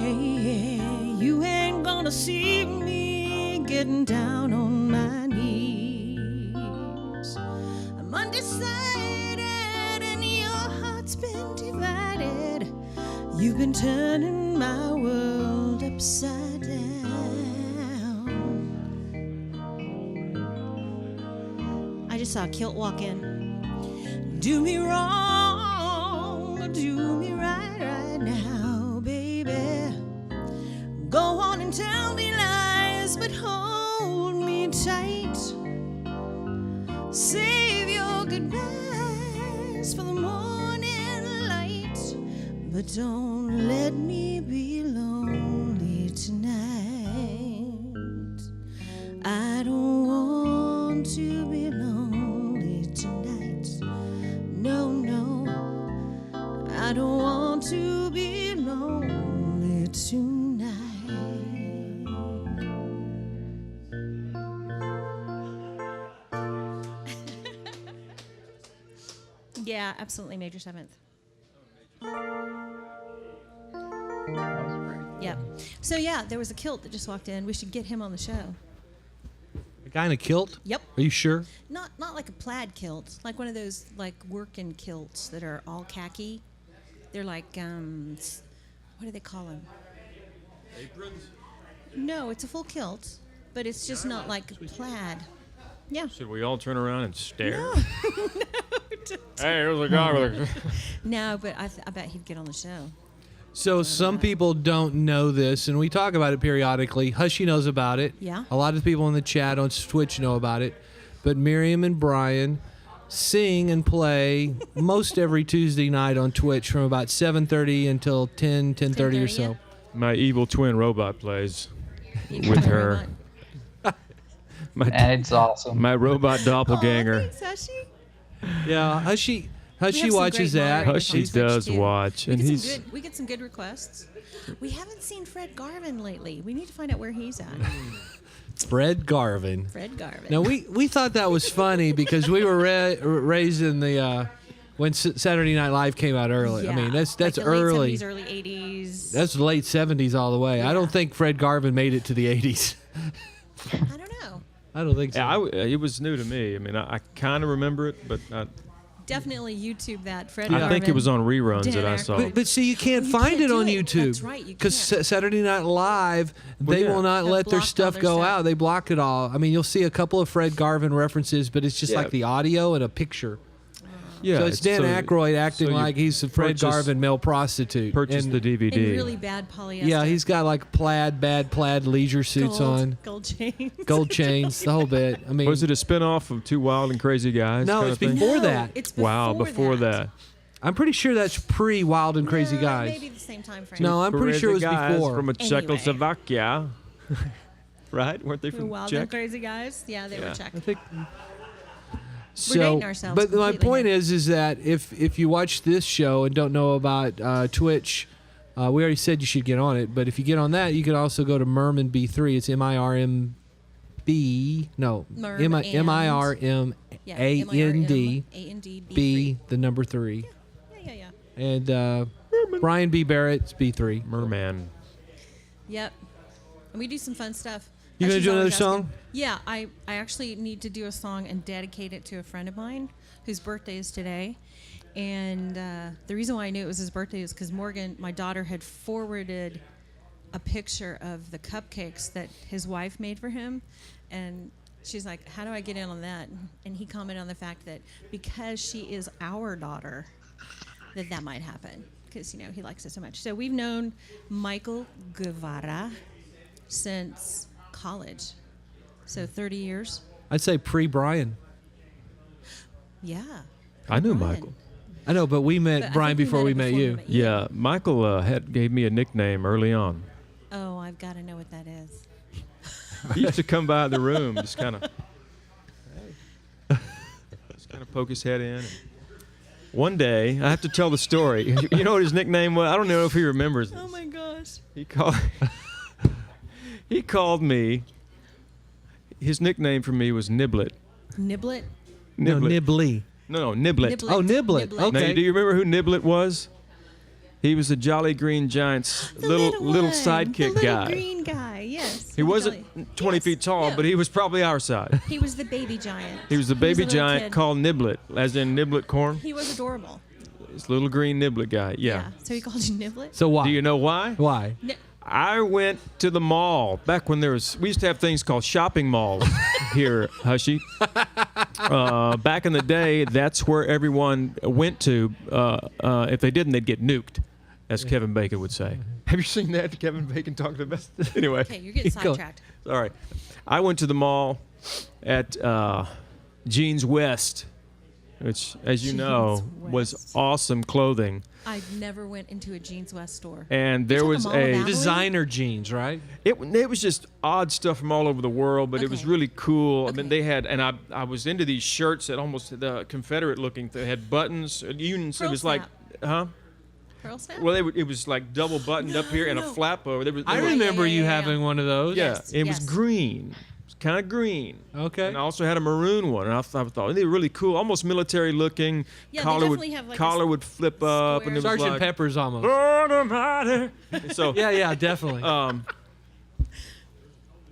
You ain't gonna see me getting down on my knees. I'm undecided and your heart's been divided. You've been turning my world upside down. I just saw a kilt walk in. Do me wrong, do me right now, baby. Go on and tell me lies, but hold me tight. Save your goodbyes for the morning light, but don't let me be lonely tonight. I don't want to be lonely tonight. No, no, I don't want to be lonely tonight. Yeah, absolutely, Major 7th. Yeah. So yeah, there was a kilt that just walked in. We should get him on the show. A guy in a kilt? Yep. Are you sure? Not like a plaid kilt, like one of those like working kilts that are all khaki. They're like what do they call them? Aprons? No, it's a full kilt, but it's just not like plaid. Yeah. Should we all turn around and stare? No. Hey, here's a guy with a... No, but I bet he'd get on the show. So some people don't know this, and we talk about it periodically. Hushy knows about it. Yeah. A lot of people in the chat on Twitch know about it. But Miriam and Brian sing and play most every Tuesday night on Twitch from about 7:30 until 10:30 or so. Yeah. My evil twin robot plays You with can her. And it's awesome. My robot doppelganger. Oh, thanks, Hushy. Yeah, Hushy have some watches great that. moderators on Hushy Twitch, does too. watch, and We get some good requests. We haven't seen Fred Garvin lately. We need to find out where he's at. Fred Garvin. Fred Garvin. Now we thought that was funny because we were raised in the when Saturday Night Live came out early. Yeah. I mean that's like the early. Late 70s, early 80s. That's late 70s all the way. Yeah. I don't think Fred Garvin made it to the 80s. I don't know. I don't think so. Yeah, it was new to me. I mean, I kind of remember it, but Definitely YouTube that. Fred I Garvin. think it was on reruns that I dinner. saw. But see, you can't You find can't it do on it. YouTube. That's right, you Because can't. Saturday Night Live, they yeah. will not They've let their blocked all stuff their go stuff. out. They block it all. I mean, you'll see a couple of Fred Garvin references, but it's just Yeah. like the audio and a picture. Yeah, so it's Dan Aykroyd acting so you like he's a Fred purchase- Garvin male prostitute. Purchase And- the DVD. In really bad polyester. Yeah, he's got like bad plaid leisure suits on, Gold chains. gold chains, the whole bit. I mean, Was it a spin-off of Two Wild and Crazy Guys? No, kind it's of thing? before that. It's Wow, before that. I'm pretty sure that's pre Wild and Crazy No, Guys. Maybe the same time frame. No, I'm pretty sure it was Crazy guys before. From a Anyway. Czechoslovakia. Right? Weren't they We're from wild Czech? and crazy guys. Yeah, they were Yeah. Czech. I think. dating ourselves but my completely point here. is that if you watch this show and don't know about Twitch, We already said you should get on it, but if you get on that, you could also go to Merman B3. It's MIRMB. No, MIRMAND B, the number 3. Yeah. And Brian B. Barrett's B3. Merman. Yep. And we do some fun stuff. You gonna She's do another always asking- song? Yeah, I actually need to do a song and dedicate it to a friend of mine whose birthday is today. And the reason why I knew it was his birthday is because Morgan, my daughter, had forwarded a picture of the cupcakes that his wife made for him. And she's like, how do I get in on that? And he commented on the fact that because she is our daughter, that might happen. Because, he likes it so much. So we've known Michael Guevara since college. So 30 years. I'd say pre-Brian. Yeah. I knew Brian. Michael. I know, but we met But I Brian think before we met you. Yeah, Michael gave me a nickname early on. Oh, I've got to know what that is. He used to come by the room, just kind of poke his head in. One day, I have to tell the story. You know what his nickname was? I don't know if he remembers this. Oh my gosh. He called me. His nickname for me was Niblet. Niblet? No, Nibley. No, Niblet. Niblet. Oh, Niblet. Niblet. Now, Okay. do you remember who Niblet was? He was the Jolly Green Giant's The little one. sidekick the little guy. green guy, yes. He wasn't 20 Yes. feet tall, No. but he was probably our size. He was the baby giant. He was the a baby little giant kid. called Niblet, as in Niblet corn. He was adorable. This little green Niblet guy. Yeah. So he called you Niblet? So why? Do you know why? Why? I went to the mall back when we used to have things called shopping malls here, Hushy. Back in the day, that's where everyone went to. If they didn't, they'd get nuked, as Kevin Bacon would say. Have you seen that? Kevin Bacon talking about anyway. Okay, you're getting Go. sidetracked. Sorry. I went to the mall at Jeans West, which, as you know, was West. awesome clothing. I never went into a Jeans West store. And there talking was Mall of a Abilene? Designer jeans, right? It was just odd stuff from all over the world, but it was Okay. really cool. I mean, Okay. they had, and I was into these shirts that almost the Confederate looking. They had buttons, unions. It Pearl was like, snap. Pearl snap? Well, it was like double buttoned up here and a No. flap over. There was, I there was- remember you yeah. having one of those. Yeah, Yes, it was yes. green. It was kind of green. Okay. And I also had a maroon one, and I thought they were really cool, almost military looking. Yeah, they collar would definitely have, like, a collar would flip up, and it was Sergeant like, Pepper's almost. Lord Almighty. So Yeah, definitely.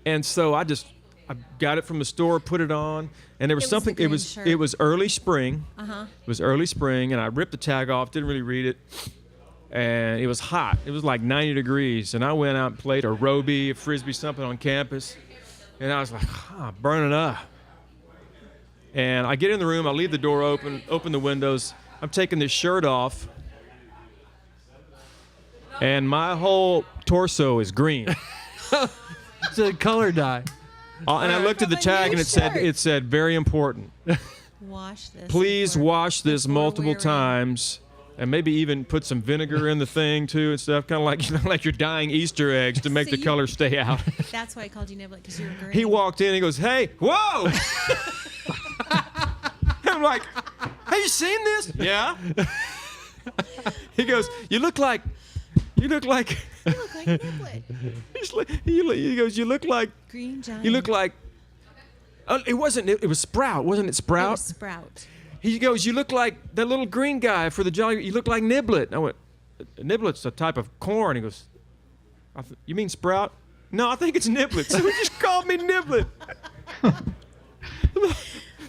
And so I got it from the store, put it on, and there was It was something. the It green was shirt. it was early spring. Uh-huh. It was early spring, and I ripped the tag off. Didn't really read it, and it was hot. It was like 90 degrees, and I went out and played a roby, a frisbee, something on campus, and I was like, burning up. And I get in the room. I leave the door open the windows. I'm taking this shirt off, and my whole torso is green. It's a color dye. And I looked at the From a tag, new and shirt. it said very important. Wash this. Please before- wash this before multiple wearing. times, and maybe even put some vinegar in the thing too and stuff, kind of like like you're dyeing Easter eggs to make So the you- color stay out. That's why I called you Niblet, because you were green. He walked in, he goes, "Hey, whoa!" I'm like, "Have you seen this?" Yeah. He goes, "You look like." You look like Niblet. He goes, "You look like." Green giant. You look like. It wasn't. It was Sprout, wasn't it? It Sprout. was Sprout. He goes, "You look like that little green guy for the Jolly. You look like Niblet." I went, "Niblet's a type of corn." He goes, "You mean Sprout?" "No, I think it's Niblet." So he just called me Niblet.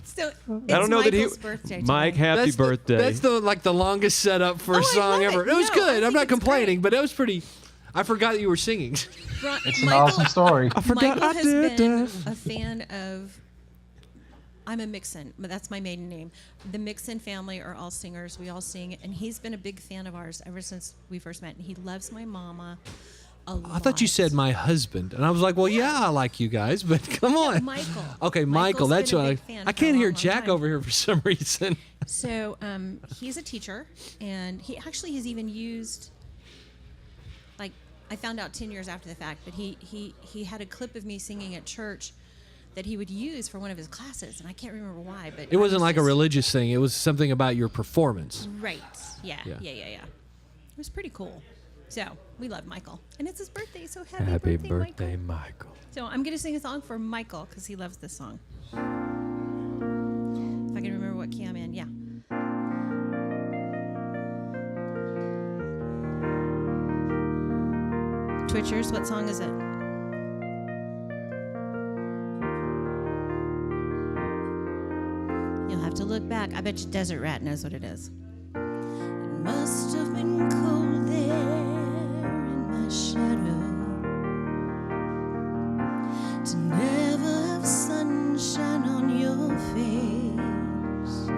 So it's I don't know that Michael's birthday Mike, today. happy birthday. That's the longest setup for Oh, a I song love ever. it. It was No, I good. I'm think not it's complaining, great. but it was pretty. I forgot that you were singing. It's an awesome story. I forgot Michael I has did been that. a fan of. I'm a Mixon, but that's my maiden name. The Mixon family are all singers. We all sing, and he's been a big fan of ours ever since we first met. And he loves my mama a lot. I thought you said my husband, and I was like, well, yeah, I like you guys, but come on. Michael. Okay, Michael. Michael's That's been a why big fan I for can't a hear long, long Jack time. over here for some reason. So he's a teacher, and he actually has even used. Like, I found out 10 years after the fact, but he had a clip of me singing at church that he would use for one of his classes, and I can't remember why. But It wasn't like a just- religious thing. It was something about your performance. Right. Yeah. Yeah. Yeah. It was pretty cool. So we love Michael, and it's his birthday. So happy Happy birthday, birthday, Michael. Michael. So I'm gonna sing a song for Michael because he loves this song. If I can remember what key I'm in, yeah. Twitchers, what song is it? You'll have to look back. I bet you Desert Rat knows what it is. It must have been cold there in my shadow to never have sunshine on your face.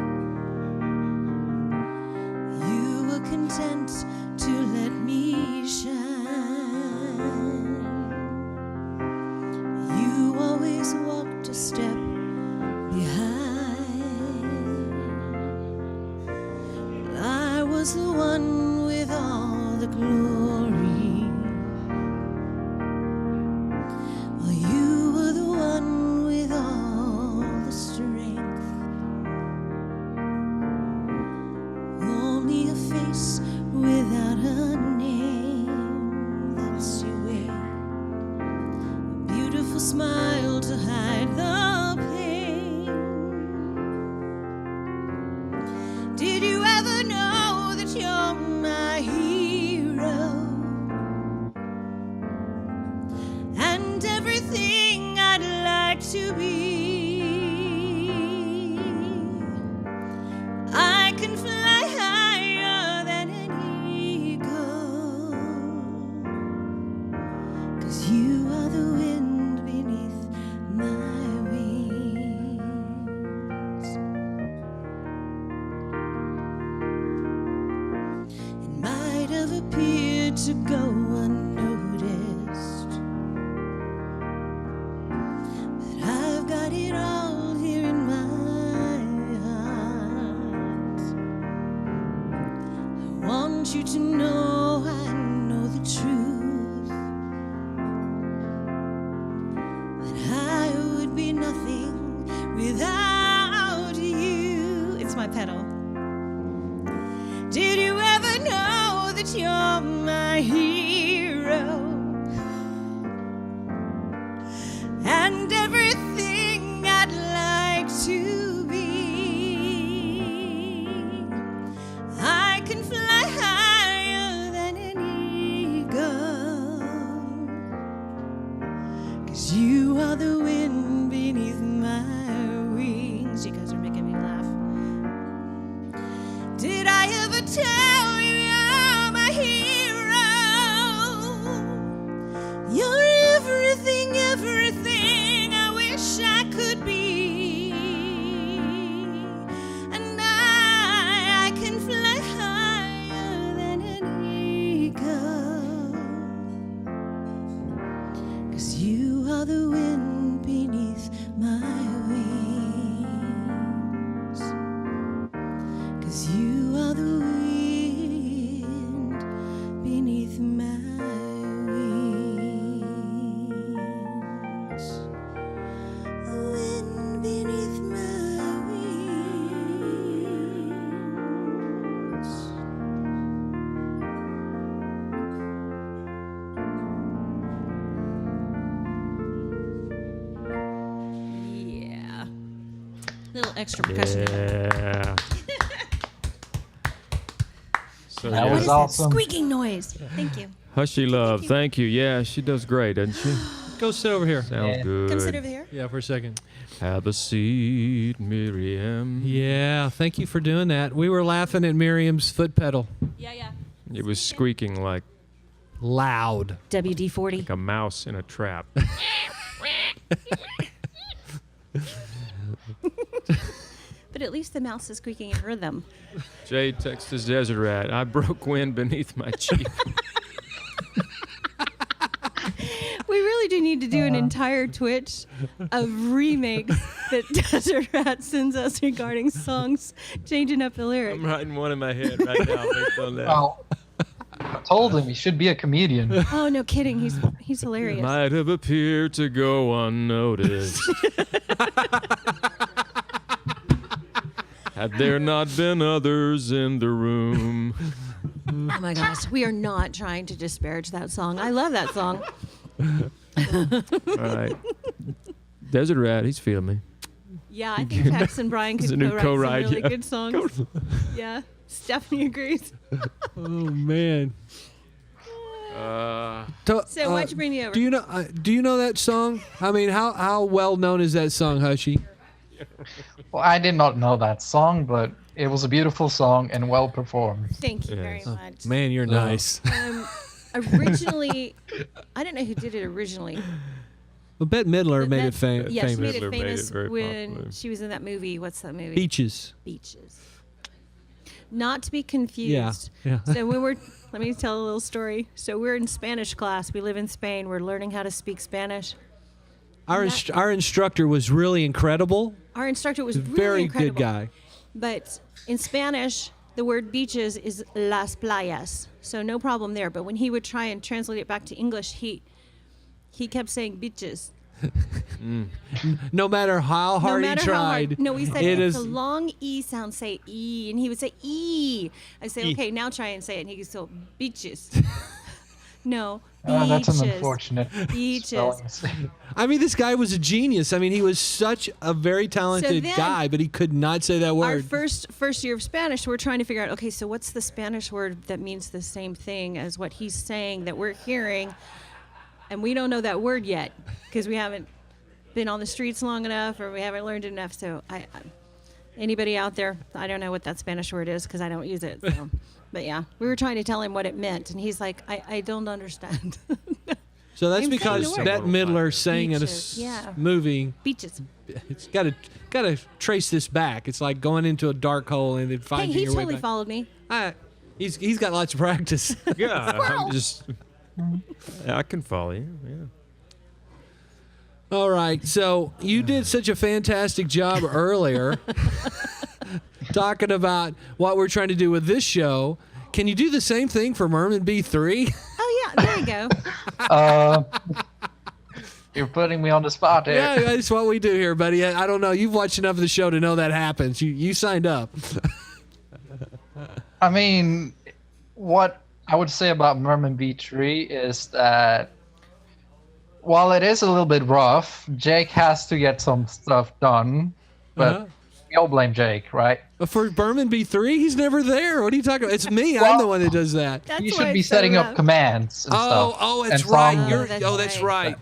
You were content to let me shine. You always walked a step behind. I was the one with all the glory, while you were the one with all the strength. Only a face without a name, that's your way. A beautiful smile to hide the pain. Did you ever know that you're my hero? And everything I'd like to be. I can fly higher than an eagle, 'cause you are the wind beneath my wings. It might have appeared to go unnoticed, but I've got it all here in my heart. I want you to know I know the truth, that I would be nothing without you. It's my pedal. Did you ever know that you're my hero? And everything I'd like to be. I can fly higher than an eagle, 'cause you are the wind beneath my wings. You guys are making me laugh. Did I ever tell you you're my hero? You're everything, everything I wish I could be. And I can fly higher than an eagle, 'cause you are the wind beneath my wings. 'Cause you are the wind beneath my wings. The wind beneath my wings. Yeah. Little extra percussion. Yeah. So That What was is awesome. that squeaking noise? Thank you. Hushy Love, thank you. Yeah, she does great, doesn't she? Go sit over here. Sounds Yeah. good. Come sit over here. Yeah, for a second. Have a seat, Miriam. Yeah, thank you for doing that. We were laughing at Miriam's foot pedal. Yeah. It was squeaking like Loud. WD-40. a mouse in a trap. But at least the mouse is squeaking in rhythm. Jay, Texas Desert Rat. I broke wind beneath my cheek. We really do need to do an entire Twitch of remakes that Desert Rat sends us regarding songs changing up the lyrics. I'm writing one in my head right now based on that. Well, I told him he should be a comedian. Oh, no kidding. He's hilarious. Might have appeared to go unnoticed. Had there not been others in the room. Oh my gosh, we are not trying to disparage that song. I love that song. All right. Desert Rat, he's feeling me. Yeah, I think Tex and Brian It's could a new co-write co-write, some really yeah. good songs. Yeah, Stephanie agrees. Oh man. So why'd you bring me over? Do you know that song? I mean, how well known is that song, Hushy? Well, I did not know that song, but it was a beautiful song and well performed. Thank you very much. Man, you're nice. Originally, I don't know who did it originally. Well, Bette Midler made it Yeah, she famous. made it Midler made famous it very when popular. she was in that movie. What's that movie? Beaches. Beaches. Not to be confused. Yeah. So let me tell a little story. So we're in Spanish class. We live in Spain. We're learning how to speak Spanish. Our instructor was really incredible. Our instructor was really Very incredible. good guy. But in Spanish, the word beaches is las playas. So no problem there. But when he would try and translate it back to English, he kept saying beaches. No matter how hard he tried. No, we said it it's is a long E sound, say E. And he would say E. I say, okay, now try and say it. And he goes, so beaches. No, beaches. That's an unfortunate Beaches. spelling mistake. I mean, this guy was a genius. I mean, he was such a very talented then guy, but he could not say that Our word. first year of Spanish, we're trying to figure out, okay, so what's the Spanish word that means the same thing as what he's saying that we're hearing? And we don't know that word yet because we haven't been on the streets long enough or we haven't learned enough. So anybody out there, I don't know what that Spanish word is because I don't use it. So. But yeah, we were trying to tell him what it meant. And he's like, I don't understand. So that's I'm because saying the Bette Midler sang in a Beaches, yeah. movie. Beaches. It's got to trace this back. It's like going into a dark hole and then Hey, finding he your way totally back. followed me. He's got lots of practice. Yeah, I'm just. I can follow you. Yeah. All right, so you did such a fantastic job earlier talking about what we're trying to do with this show. Can you do the same thing for Merman B3? Oh, yeah, there you go. You're putting me on the spot here. Yeah, that's what we do here, buddy. I don't know. You've watched enough of the show to know that happens. You signed up. I mean, what I would say about Merman B3 is that while it is a little bit rough, Jake has to get some stuff done, but we all blame Jake, right? But for Berman B3, he's never there. What are you talking about? It's me. I'm Well, the one that does that. That's You why should be it's so setting up rough. commands and stuff. Oh, that's and right. some- That's That's right. right.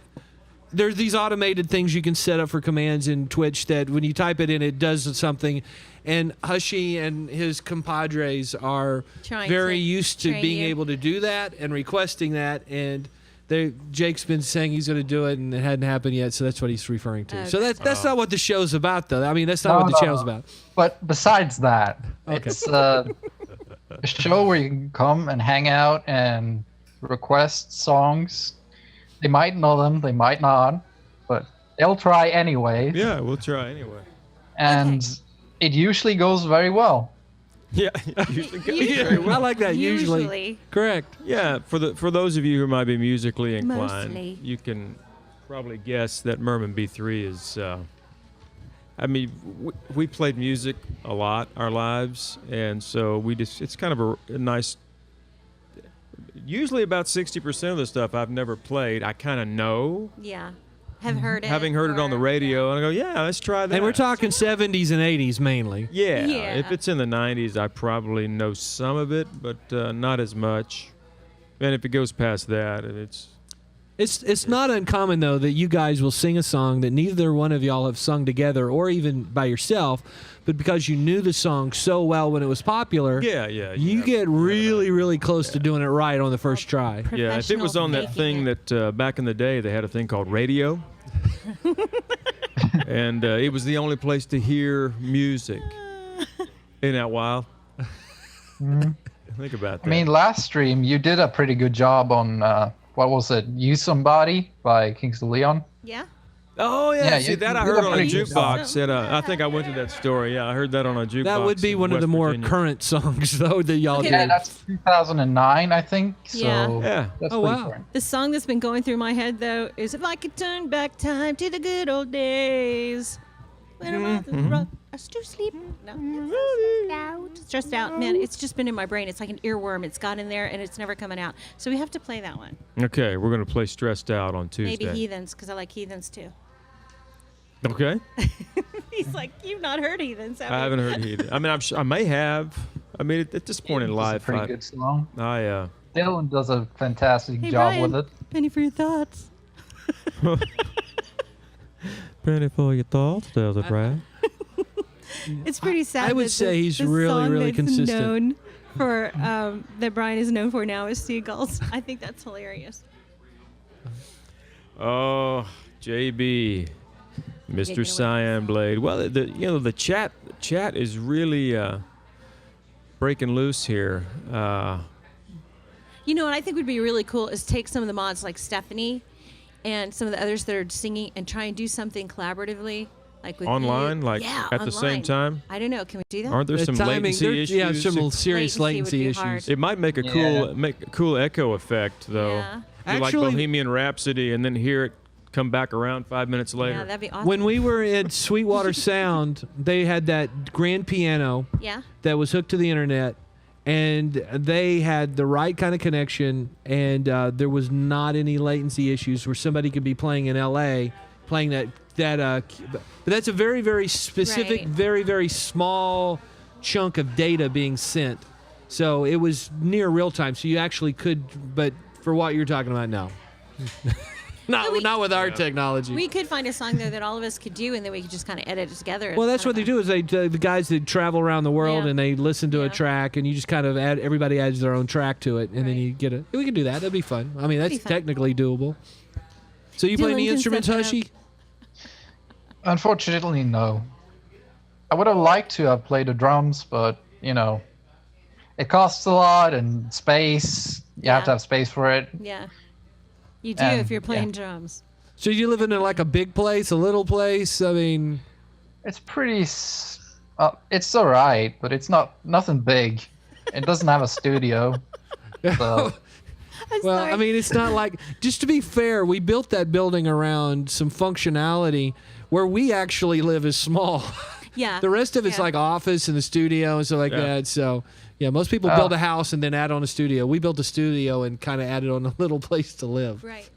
There's these automated things you can set up for commands in Twitch that when you type it in, it does something. And Hushy and his compadres are Trying very to used to train being you. able to do that and requesting that. And Jake's been saying he's going to do it, and it hadn't happened yet. So that's what he's referring to. So that's not what the show's about, though. I mean, that's not No, what the no. channel's about. But besides that, Okay. it's a show where you can come and hang out and request songs. They might know them, they might not, but they'll try anyway. Yeah, we'll try anyway. And it usually goes very well. Yeah, I like that. Usually. Correct. Yeah, for those of you who might be musically inclined, Mostly. you can probably guess that Merman B3 is. I mean, we played music a lot our lives, and so it's kind of a nice. Usually, about 60% of the stuff I've never played, I kind of know, Yeah. Have heard it. having heard it on the or- radio, and I go, yeah, let's try that. And we're talking 70s and 80s mainly. Yeah, Yeah. if it's in the 90s, I probably know some of it, but not as much. And if it goes past that, It's not uncommon, though, that you guys will sing a song that neither one of y'all have sung together or even by yourself, but because you knew the song so well when it was popular, yeah. you get really, really close to doing it right on the first try. Yeah, if it was on that thing that back in the day, they had a thing called radio. And it was the only place to hear music. Isn't that wild? Think about that. I mean, last stream, you did a pretty good job on, what was it, You Somebody by Kings of Leon? Yeah. oh, yeah. Yeah, See, you- that I you heard did a on a pretty good job. jukebox. I think I went to that story. Yeah, I heard that on a jukebox. That would be in one of the West more Virginia. current songs, though, that y'all Okay. Yeah, did. that's 2009, I think. So Yeah. Yeah. that's Oh, pretty wow. current. The song that's been going through my head, though, is If I Could Turn Back Time to the Good Old Days. When I'm out in the rock. us to sleep. No, it's stressed out. Stressed out, man. It's just been in my brain. It's like an earworm. It's got in there and it's never coming out. So we have to play that one. Okay, we're going to play Stressed Out on Tuesday. Maybe Heathens, because I like Heathens too. Okay. He's like, you've not heard Heathens, have you? I haven't heard Heathens. I mean, I may have. I mean, at this point in It's life, a pretty good song. Dylan does a fantastic Hey, job Brian, with it. penny for your thoughts. Penny for your thoughts, does it, right? It's pretty sad. I would that say he's this really, song really that's consistent. Known for that Brian is known for now is Seagulls. I think that's hilarious. Oh, JB, Mr. Cyan Blade. Well, the chat is really breaking loose here. You know what I think would be really cool is take some of the mods like Stephanie and some of the others that are singing and try and do something collaboratively. Like with Online, you. like yeah, at the same time? I don't know. Can we do that? Aren't there some timing, latency issues? Yeah, some serious Latency latency would be hard. issues. It might make a cool echo effect though. Yeah. Do like Actually- Bohemian Rhapsody and then hear it come back around 5 minutes later. Yeah, that'd be awesome. When we were at Sweetwater Sound, they had that grand piano yeah. that was hooked to the internet, and they had the right kind of connection, and there was not any latency issues where somebody could be playing in LA, playing that. But that's a very, very specific, Right. very, very small chunk of data being sent. So it was near real time. So you actually could, but for what you're talking about, no. Not with our technology. We could find a song though that all of us could do, and then we could just kind of edit it together. Well, that's what they do. Is they the guys that travel around the world Yeah. and they listen to a Yeah. track, and you just kind of add. Everybody adds their own track to it, and then Right. you get it. We can do that. That'd be fun. I mean, that's be fun. technically doable. So you play Dylan any can instruments, set that up. Hushy? Unfortunately, no. I would have liked to have played the drums, but it costs a lot and space. You have to Yeah. have space for it. Yeah. You do And, if you're playing yeah. drums. So you live in like a big place, a little place? I mean, It's pretty. It's all right, but it's nothing big. It doesn't have a studio. So I'm well, sorry. I mean, it's not like. Just to be fair, we built that building around some functionality. Where we actually live is small. yeah. The rest of it's Yeah. like office and the studio and stuff like Yeah. that. So, yeah, most people build a house and then add on a studio. We built a studio and kind of added on a little place to live. Right.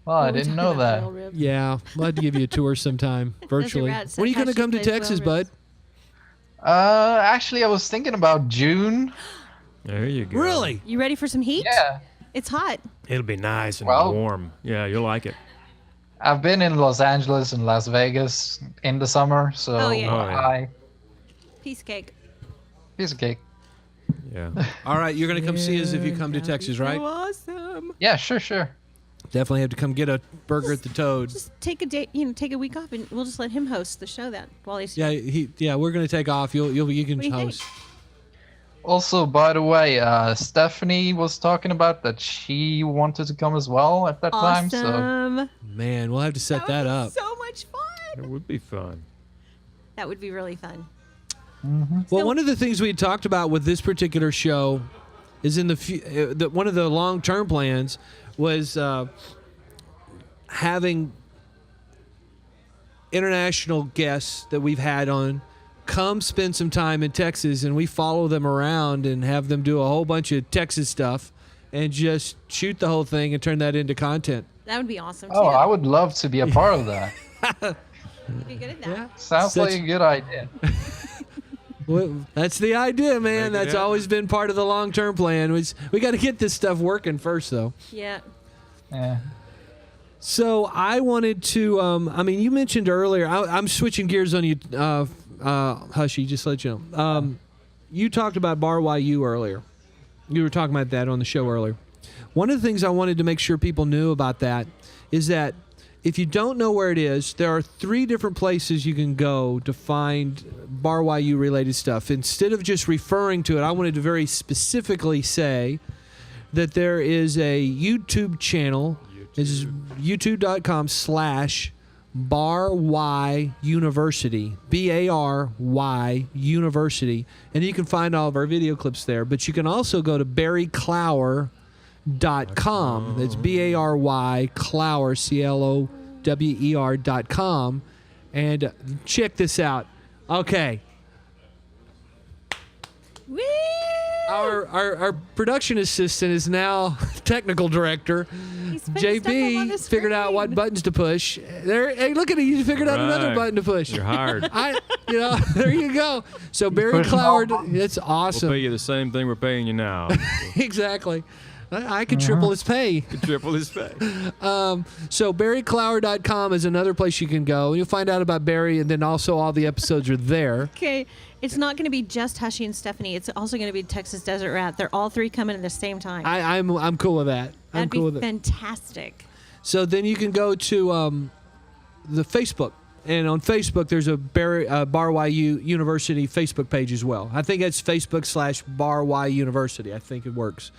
well, I didn't know that. Yeah, I'll have to give you a tour sometime virtually. rat When are you said going to how come she to plays Texas, well bud? Actually, I was thinking about June. There you go. Really? You ready for some heat? Yeah, It's hot. It'll be nice and Well- warm. Yeah, you'll like it. I've been in Los Angeles and Las Vegas in the summer, so Oh, yeah. Oh, yeah. I Piece of cake. piece of cake. Yeah. All right, you're going to come see us if you come to Texas, right? Awesome. Yeah, sure. Definitely have to come get a burger at the Toad. Just take a day, take a week off, and we'll just let him host the show then while he's. Yeah, we're going to take off. You can What do you host. think? Also, by the way, Stephanie was talking about that she wanted to come as well at that time. So Awesome. Man, we'll have to set that up. So much fun. It would be fun. That would be really fun. Well, one of the things we had talked about with this particular show is in one of the long-term plans was having international guests that we've had on come spend some time in Texas, and we follow them around and have them do a whole bunch of Texas stuff and just shoot the whole thing and turn that into content. That would be awesome too. oh, I would love to be a part of that. You'd be good at that. Sounds Such- like a good idea. Well, that's the idea, man. Make it That's happen. always been part of the long-term plan. We got to get this stuff working first, though. Yeah. Yeah. So I wanted to. You mentioned earlier. I'm switching gears on you, Hushy. Just to let you know. You talked about Bar YU earlier. You were talking about that on the show earlier. One of the things I wanted to make sure people knew about that is that if you don't know where it is, there are 3 different places you can go to find Bar YU related stuff. Instead of just referring to it, I wanted to very specifically say that there is a YouTube channel. This is youtube.com/BarY University, BARY University, and you can find all of our video clips there. But you can also go to barryclower.com. That's BARY Clower, CLOWER.com, And check this out. Okay. Woo! Our production assistant is now technical director. He's putting stuff up on the JP figured out screen. what buttons to push. There, hey, look at it. You figured out another Right. button to push. You're hired. There you go. So Barry push them all Cloward, it's awesome. We'll pay you the same thing we're paying you now. Exactly. I could triple his pay. Triple his pay. So BarryClower.com is another place you can go. You'll find out about Barry, and then also all the episodes are there. Okay, it's not going to be just Hushy and Stephanie. It's also going to be Texas Desert Rat. They're all three coming at the same time. I'm cool with that. I'm That'd cool be with it. fantastic. So then you can go to the Facebook. And on Facebook, there's a Bar YU University Facebook page as well. I think that's Facebook/Bar Y University. I think it works.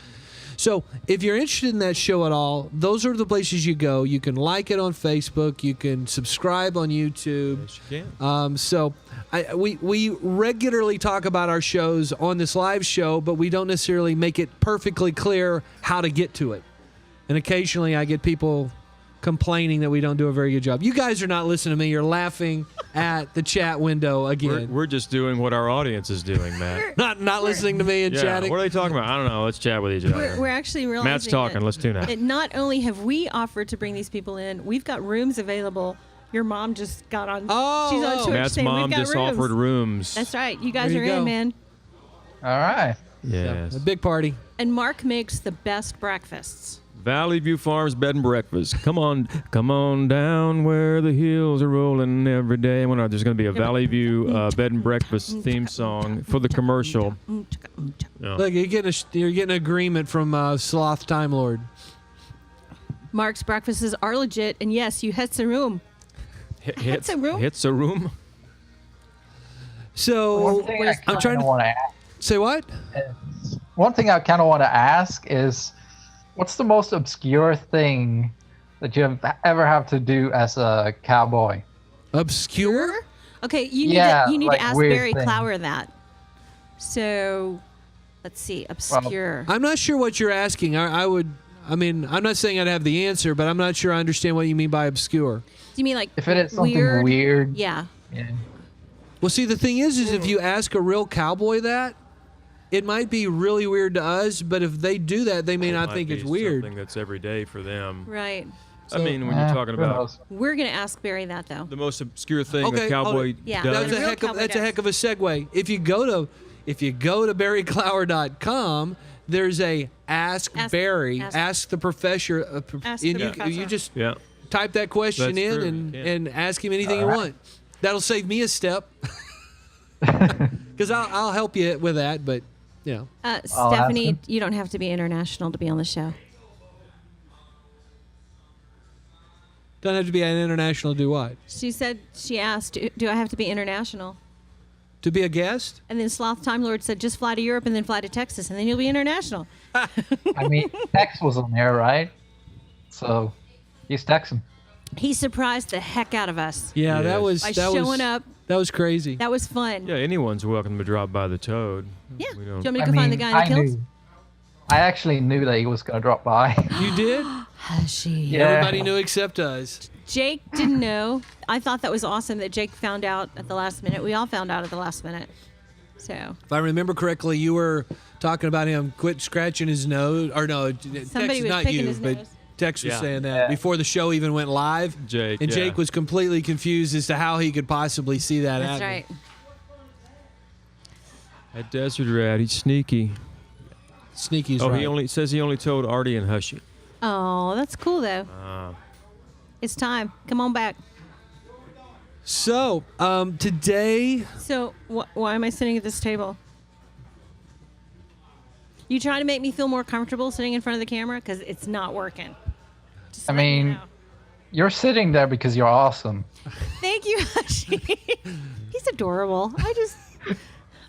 So if you're interested in that show at all, those are the places you go. You can like it on Facebook. You can subscribe on YouTube. Yes, you can. So we regularly talk about our shows on this live show, but we don't necessarily make it perfectly clear how to get to it. And occasionally I get people complaining that we don't do a very good job. You guys are not listening to me. You're laughing at the chat window again. We're just doing what our audience is doing, Matt. Not listening to me and Yeah, chatting. what are they talking about? I don't know. Let's chat with each other. We're actually realizing Matt's talking. Let's tune out. that not only have we offered to bring these people in, we've got rooms available. Your mom just got on. Oh. She's on Twitch Matt's saying mom we've got just rooms. offered rooms. That's right. You guys There are you in, go. man. All right. Yes. A big party. And Mark makes the best breakfasts. Valley View Farms Bed and Breakfast. Come on down where the hills are rolling every day. There's going to be a Valley View Bed and Breakfast theme song for the commercial. Yeah. Look, you're getting an agreement from Sloth Time Lord. Mark's breakfasts are legit, and yes, you hits a room. Hits a room? Hits a room. So One thing I I'm trying kind of to want to ask. say what? One thing I kind of want to ask is, what's the most obscure thing that you ever have to do as a cowboy? Obscure? Okay, you need Yeah, to, you need like to ask weird Barry thing. Clower that. So, let's see, obscure. I'm not sure what you're asking. I'm not saying I'd have the answer, but I'm not sure I understand what you mean by obscure. Do you mean like If it is something weird, Yeah. yeah. Well, see, the thing is if you ask a real cowboy that, it might be really weird to us, but if they do that, they may not think it's weird. Something that's every day for them. Right. I mean, when you're talking who about knows? We're gonna ask Barry that though. the most obscure thing Okay, a cowboy hold it. Yeah. does. Real cowboy That's a does. heck of a segue. If you go to BarryClower.com, there's a Ask Barry, ask the professor. Ask the professor. You just Yeah. type that question That's in true, and, yeah. and ask him anything you All right. want. That'll save me a step. Because I'll help you with that, but you know. ask Stephanie, him. you don't have to be international to be on the show. Don't have to be an international to do what? She said, she asked, do I have to be international? To be a guest? And then Sloth Time Lord said, just fly to Europe and then fly to Texas, and then you'll be international. I mean, Tex was on there, right? So, he's Texan. He surprised the heck out of us Yeah, that Yes. was by that showing was, up. That was crazy. That was fun. Yeah, anyone's welcome to drop by the Toad. Yeah. We Do you don't- want me to go find the guy in the kills? I actually knew that he was going to drop by. You did? Hushy. Yeah. Everybody knew except us. Jake didn't know. I thought that was awesome that Jake found out at the last minute. We all found out at the last minute. So If I remember correctly, you were talking about him quit scratching his nose, or no, Tex, was not picking you, his but nose. Tex was Yeah. saying that Yeah. before the show even went live. Jake, And yeah. Jake was completely confused as to how he could possibly see that that's happening. right. That Desert Rat, he's sneaky. Sneaky's Oh, right. he only told Artie and Hushy. Oh, that's cool though. It's time. Come on back. So, today, So why am I sitting at this table? You trying to make me feel more comfortable sitting in front of the camera? Because it's not working. Just I letting you mean, know. you're sitting there because you're awesome. Thank you, Hushy. He's adorable.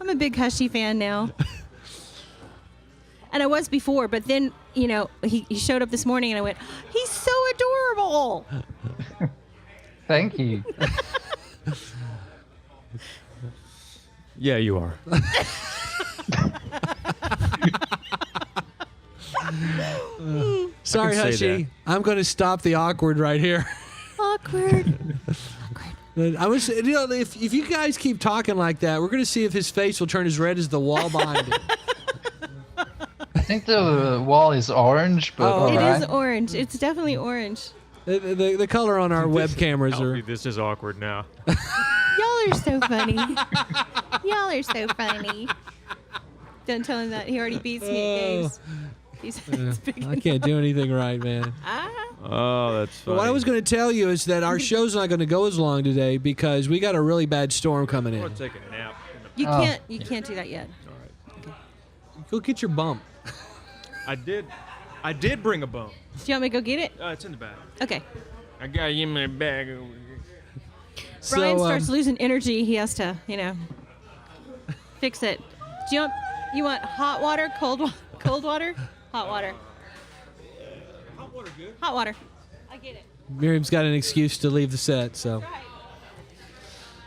I'm a big Hushy fan now. And I was before, but then, he showed up this morning and I went, he's so adorable. Thank you. Yeah, you are. sorry, I can say Hushy, I'm going to stop the awkward right here. Awkward. But I was, if you guys keep talking like that, we're going to see if his face will turn as red as the wall behind him. I think the wall is orange, but It alright. is orange. It's definitely orange. The color on our web cameras Alfie, are. this is awkward now. Y'all are so funny. Y'all are so funny. Don't tell him that. He already beats me at games. He's big I can't do anything right, man. Oh, that's funny. What I was going to tell you is that our show's not going to go as long today because we got a really bad storm coming I'm in. going to take a nap. You can't do that yet. Go get your bump. I did bring a bone. Do you want me to go get it? It's in the bag. Okay. I got you in my bag over here. Brian So, starts losing energy. He has to, fix it. Do you want hot water, cold water? Hot water. Hot water good. Hot water. I get it. Miriam's got an excuse to leave the set, so.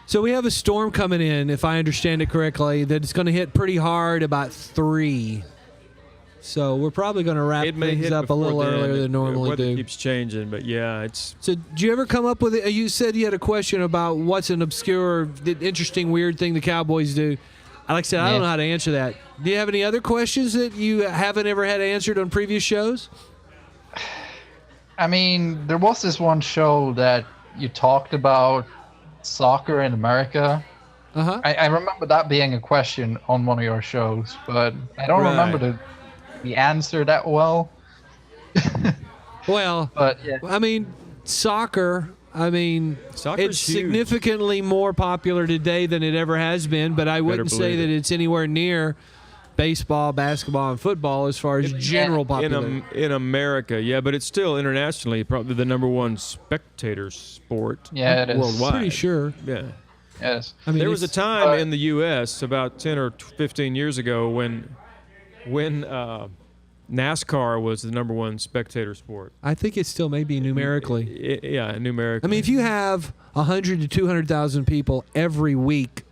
So we have a storm coming in, if I understand it correctly, that it's going to hit pretty hard about 3. So we're probably going to wrap It may things hit up a little before then. earlier than normally Weather do. keeps changing, but yeah, it's So do you ever come up with it? You said you had a question about what's an obscure, interesting, weird thing the Cowboys do. Like I said, I don't know how to answer that. Do you have any other questions that you haven't ever had answered on previous shows? I mean, there was this one show that you talked about soccer in America. Uh-huh. I remember that being a question on one of your shows, but I don't Right. remember the answer that well. Well, But yeah, I mean, soccer, Soccer's it's huge. significantly more popular today than it ever has been, but I wouldn't say believe that it. it's anywhere near baseball, basketball, and football as far as general popularity. in America, yeah, but it's still internationally probably the number one spectator sport. yeah, it is. Worldwide. Pretty sure. Yeah. Yes. I mean, There was a it's- time in the U.S. about 10 or 15 years ago when NASCAR was the number one spectator sport. I think it still may be numerically. Yeah, numerically. I mean, if you have 100 to 200,000 people every week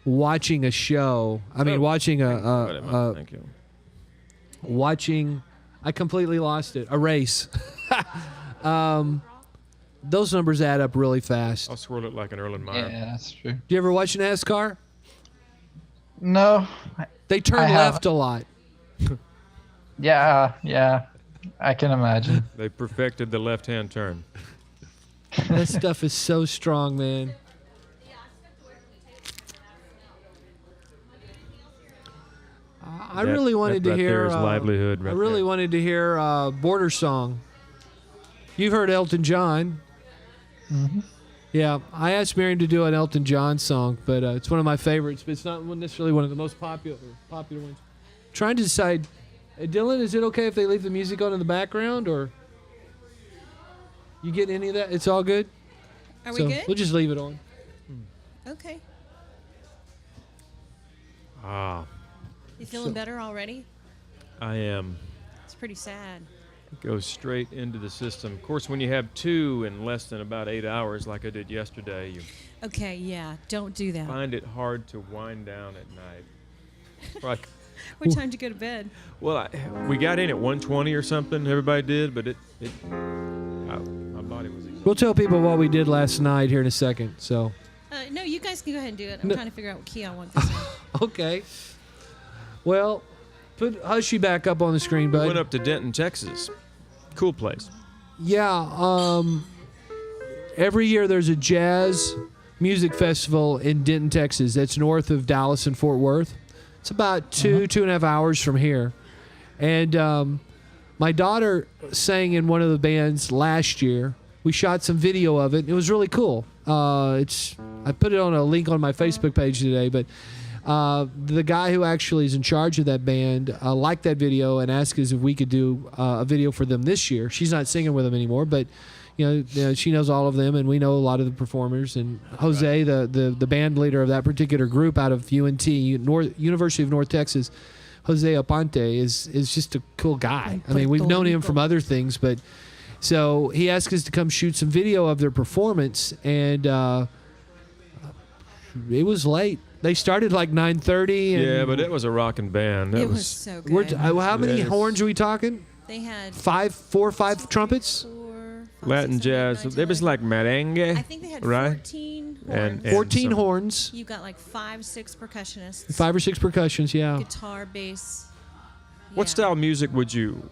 watching a show, watching Thank you. watching, I completely lost it, a race. Those numbers add up really fast. I'll swirl it like an Erlenmeyer. Yeah, that's true. Do you ever watch NASCAR? No. They turn I have. left a lot. Yeah. I can imagine. They perfected the left-hand turn. That stuff is so strong, man. I That- really wanted that to right hear. there is livelihood right I really there. wanted to hear Border Song. You've heard Elton John. Mm-hmm. Yeah, I asked Miriam to do an Elton John song, but it's one of my favorites. But it's not necessarily one of the most popular ones. Trying to decide, Dylan, is it okay if they leave the music on in the background, or you get any of that? It's all good. Are So we good? We'll just leave it on. Okay. Ah, You feeling better already? I am. It's pretty sad. Goes straight into the system. Of course, when you have 2 in less than about 8 hours, like I did yesterday, you Okay, yeah. Don't do that. find it hard to wind down at night. Like, What time to go to bed? well, we got in at 1:20 or something. Everybody did, but my body was exhausted. We'll tell people what we did last night here in a second. So, No, you guys can go ahead and do it. I'm No. trying to figure out what key I want this in. okay. Well, put Hushy back up on the screen, We bud. went up to Denton, Texas. Cool place. Yeah, every year there's a jazz music festival in Denton, Texas. That's north of Dallas and Fort Worth. It's about 2.5 hours from here. And my daughter sang in one of the bands last year. We shot some video of it. It was really cool. I put it on a link on my Facebook page today, but the guy who actually is in charge of that band liked that video and asked us if we could do a video for them this year. She's not singing with them anymore, but she knows all of them, and we know a lot of the performers. And Jose, the band leader of that particular group out of UNT, University of North Texas, Jose Aponte is just a cool guy. I mean, we've known him from other things, but so he asked us to come shoot some video of their performance, and it was late. They started like 9:30. Yeah, but it was a rocking band. That It was so We're good. how many Yes. horns are we talking? They had 4 or 5 trumpets? 4, 5, Latin 6, 7, 8, jazz. 9, It was 10. like merengue. I think they had right? 14 and 14 some- horns, You've got like 5, 6 percussionists. 5 or 6 percussions. Yeah, Guitar, bass. What yeah. style of music would you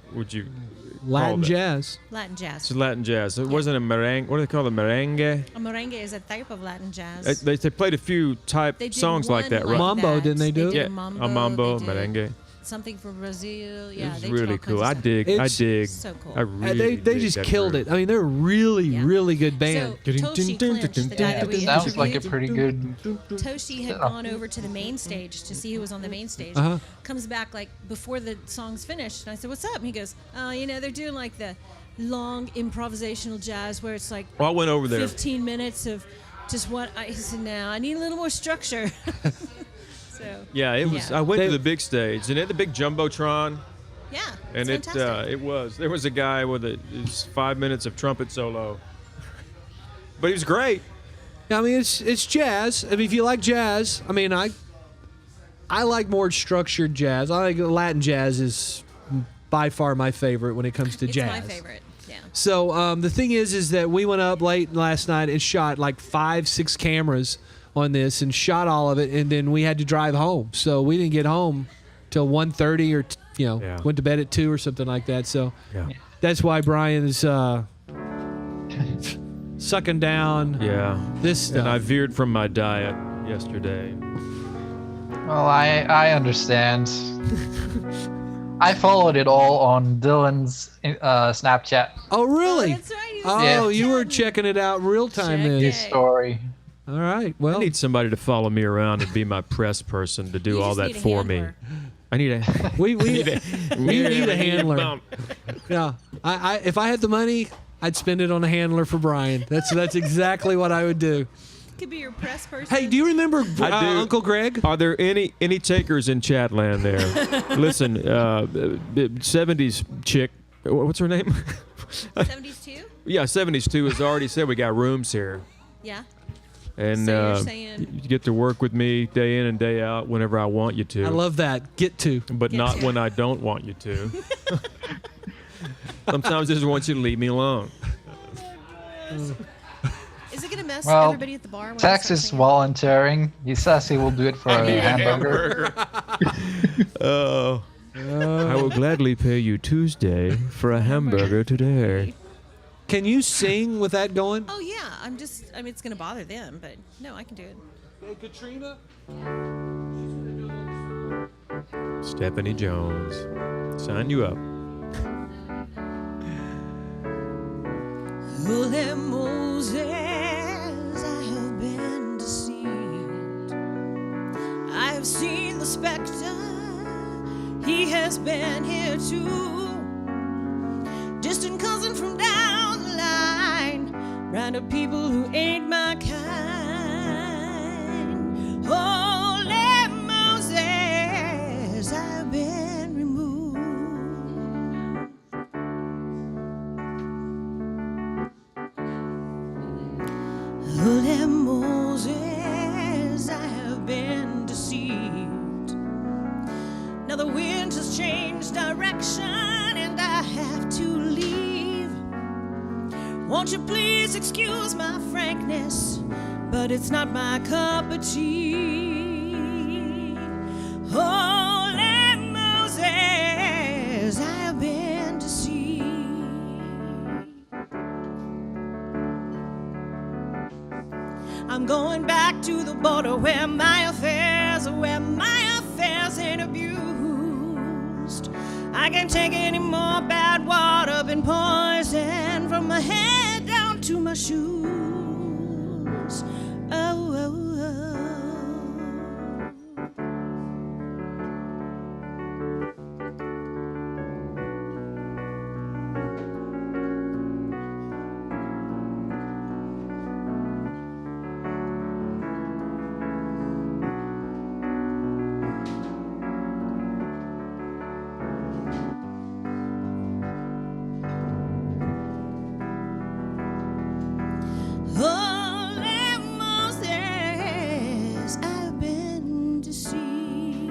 Latin that? jazz. Latin jazz. It's Latin jazz. It wasn't a merengue. What do they call it? Merengue? A merengue is a type of Latin jazz. They played a few type They did songs like one that, right? Mambo, didn't they do? They did Yeah, a mambo. a mambo, they did merengue. Something from Brazil. It Yeah, was they did really all cool. kinds I of dig. It's so cool. I really They dig just that killed group. it. I mean, they're a really, Yeah. really good band. So Toshi Clinch, the guy that we Sounds like a interviewed, pretty good. Toshi had gone over to the main stage to see who was on the main stage. Uh-huh. Comes back like before the song's finished, and I said, "What's up?" And he goes, they're doing like the long improvisational jazz where it's like Well, I went over there. 15 minutes of just what I said. Now I need a little more structure. So Yeah, it was. Yeah. I went They- to the big stage, and at the big jumbotron, yeah, and it's fantastic. it was. There was a guy with his 5 minutes of trumpet solo, but he was great. I mean, it's jazz. I mean, if you like jazz, I mean, I like more structured jazz. I like Latin jazz is by far my favorite when it comes to It's jazz. my favorite. Yeah. So the thing is that we went up late last night and shot like 5, 6 cameras on this and shot all of it, and then we had to drive home. So we didn't get home till 1:30 or Yeah. went to bed at 2 or something like that. So Yeah. that's why Brian is sucking down this stuff. And I veered from my diet yesterday. Well, I understand. I followed it all on Dylan's Snapchat. Oh, really? That's right. Oh, Yeah. you were checking it out real time Check then. it. His story. All right. Well, I need somebody to follow me around and be my press person to do You all just that need a for me. handler. I need a. we need a handler. bump. Yeah. I if I had the money, I'd spend it on a handler for Brian. That's exactly what I would do. Could be your press person. Hey, do you remember I do. Uncle Greg? Are there any takers in Chatland there? Listen, 70s chick. What's her name? 72? Yeah, 72 has already said we got rooms here. Yeah. And So you're saying- you get to work with me day in and day out whenever I want you to. I love that. Get to. but Get not to. when I don't want you to. Sometimes I just want you to leave me alone. Is it going to mess Well, everybody at the bar? When I Tex start is singing? volunteering. He says he will do it for a hamburger. Oh. I will gladly pay you Tuesday for a hamburger today. Can you sing with that going? Oh, yeah. I mean, it's going to bother them, but no, I can do it. Hey, Katrina. Stephanie Jones, sign you up. Holy Moses, I have been deceived. I have seen the specter, he has been here too. Distant cousin from down the line, round of people who ain't my kind. Holy Moses, I've been removed. Holy Moses, I have been deceived. Now the wind has changed direction and I have to leave. Won't you please excuse my frankness, but it's not my cup of tea. Holy Moses, I have been deceived. I'm going back to the border where my affairs ain't abused. I can't take any more bad water, been poisoned from my head down to my shoes. Oh, oh, oh. Holy Moses, I've been deceived.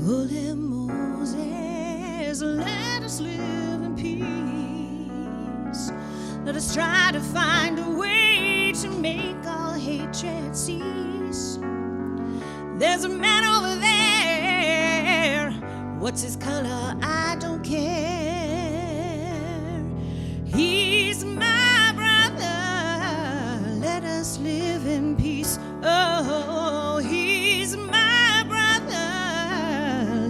Holy Moses, let us live in peace. Let us try to find a way to make all hatred cease. There's a man over there. What's his color? I don't care. He's my brother. Let us live in peace. Oh, he's my brother.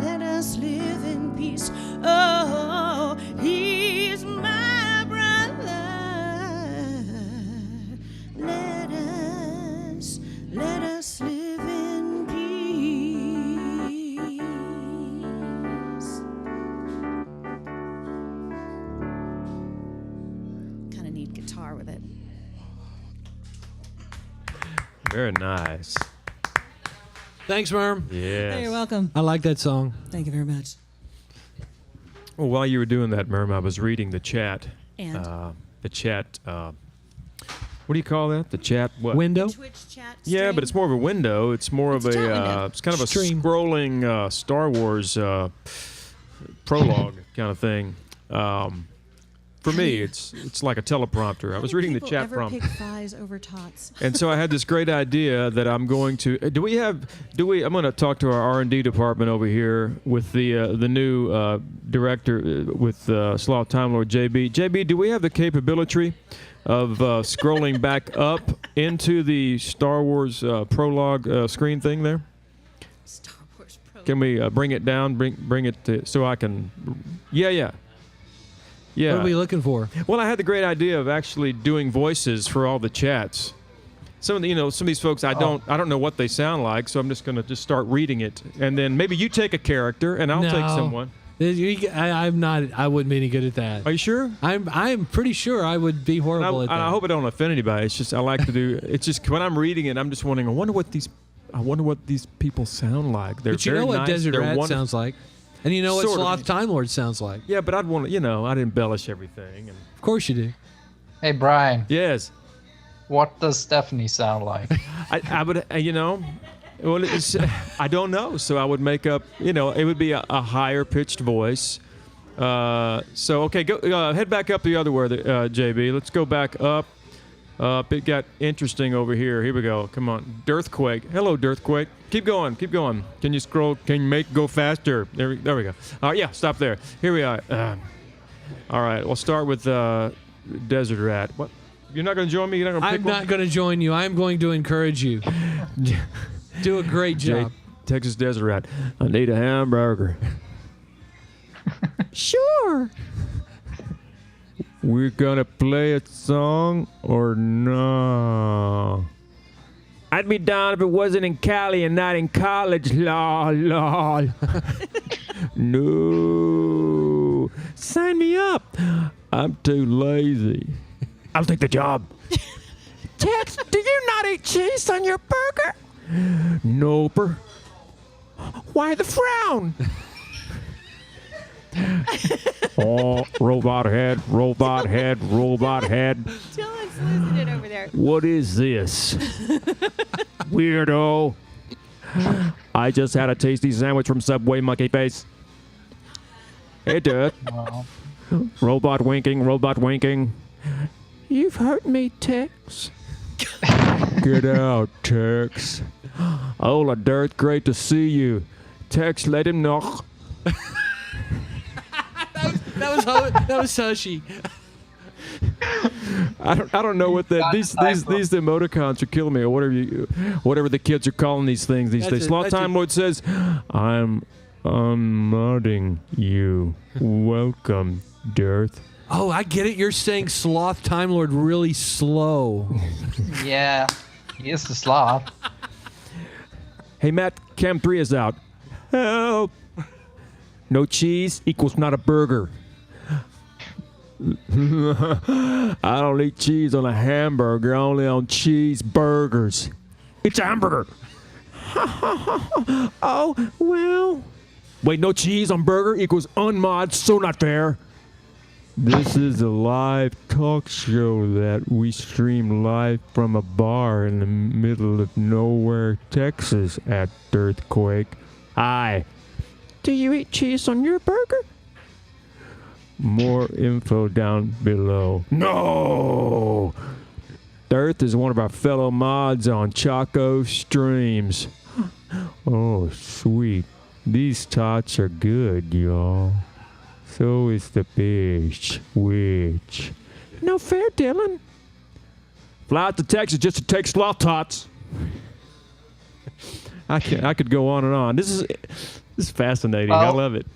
Let us live in peace. Oh, he's my brother. Let us live in peace. Kind of need guitar with it. Very nice. Thanks, Merm. Yes. You're welcome. I like that song. Thank you very much. Well, while you were doing that, Merm, I was reading the chat. And? The chat. What do you call that? The chat. What? Window. Twitch chat. Yeah, stream? but it's more of a window. It's more It's of a chat a. window. It's kind of a Stream. scrolling Star Wars prologue kind of thing. For me, it's like a teleprompter. I was reading the chat ever from. pick thighs over tots? And so I had this great idea that I'm going to. I'm going to talk to our R&D department over here with the new director with Sloth Time Lord JB. JB, do we have the capability of scrolling back up into the Star Wars prologue screen thing there? Star Wars Pro. Can we bring it down? Bring it to, so I can. Yeah. What are we looking for? Well, I had the great idea of actually doing voices for all the chats. Some of these folks I don't know what they sound like, so I'm just gonna start reading it, and then maybe you take a character and I'll take someone. I'm not. I wouldn't be any good at that. Are you sure? I'm pretty sure I would be horrible at that. I hope I don't offend anybody. It's just I like to do. It's just when I'm reading it, I'm just wondering. I wonder what these people sound like. They're But you very know what nice. Desert They're Rat wonderful. sounds like, and you know what Sort of. Sloth Time Lord sounds like. Yeah, but I'd want to. I'd embellish everything. And Of course you do. Hey, Brian, yes, what does Stephanie sound like? I would. Well, it's, I don't know. So I would make up. It would be a higher pitched voice. So okay, go head back up the other way, JB. Let's go back up. It got interesting over here. Here we go. Come on, Dirthquake. Hello, Dirthquake. Keep going. Can you scroll? Can you make go faster? There we go. Yeah, stop there. Here we are. All right, we'll start with Desert Rat. What? You're not going to join me? You're not going to pick I'm not going to join you. I'm going to encourage you. Do a great job. Texas Desert Rat. I need a hamburger. Sure. We're gonna play a song or no? I'd be down if it wasn't in Cali and not in college. Lol. No. Sign me up. I'm too lazy. I'll take the job. Tex, do you not eat cheese on your burger? Noper. Why the frown? Oh, robot head. Dylan's losing it over there. What is this? Weirdo. I just had a tasty sandwich from Subway, monkey face. Hey, dude. Wow. Robot winking. You've hurt me, Tex. Get out, Tex. Hola, Dirt. Great to see you. Tex, let him know. That was Sushi. I don't know what that these emoticons are killing me, or whatever the kids are calling these things these days. Sloth Time Lord says, "I'm unmodding you. Welcome, Dearth." Oh, I get it. You're saying Sloth Time Lord really slow. Yeah, he is the sloth. Hey, Matt, Cam 3 is out. Help! No cheese equals not a burger. I don't eat cheese on a hamburger, only on cheeseburgers. It's a hamburger. Oh, well. Wait, no cheese on burger equals unmod, so not fair. This is a live talk show that we stream live from a bar in the middle of nowhere, Texas at Earthquake. Hi. Do you eat cheese on your burger? More info down below. No! The Earth is one of our fellow mods on Chaco Streams. Oh, sweet. These tots are good, y'all. So is the fish. Which? No fair, Dylan. Fly out to Texas just to take sloth tots. I could go on and on. This is fascinating. I love it.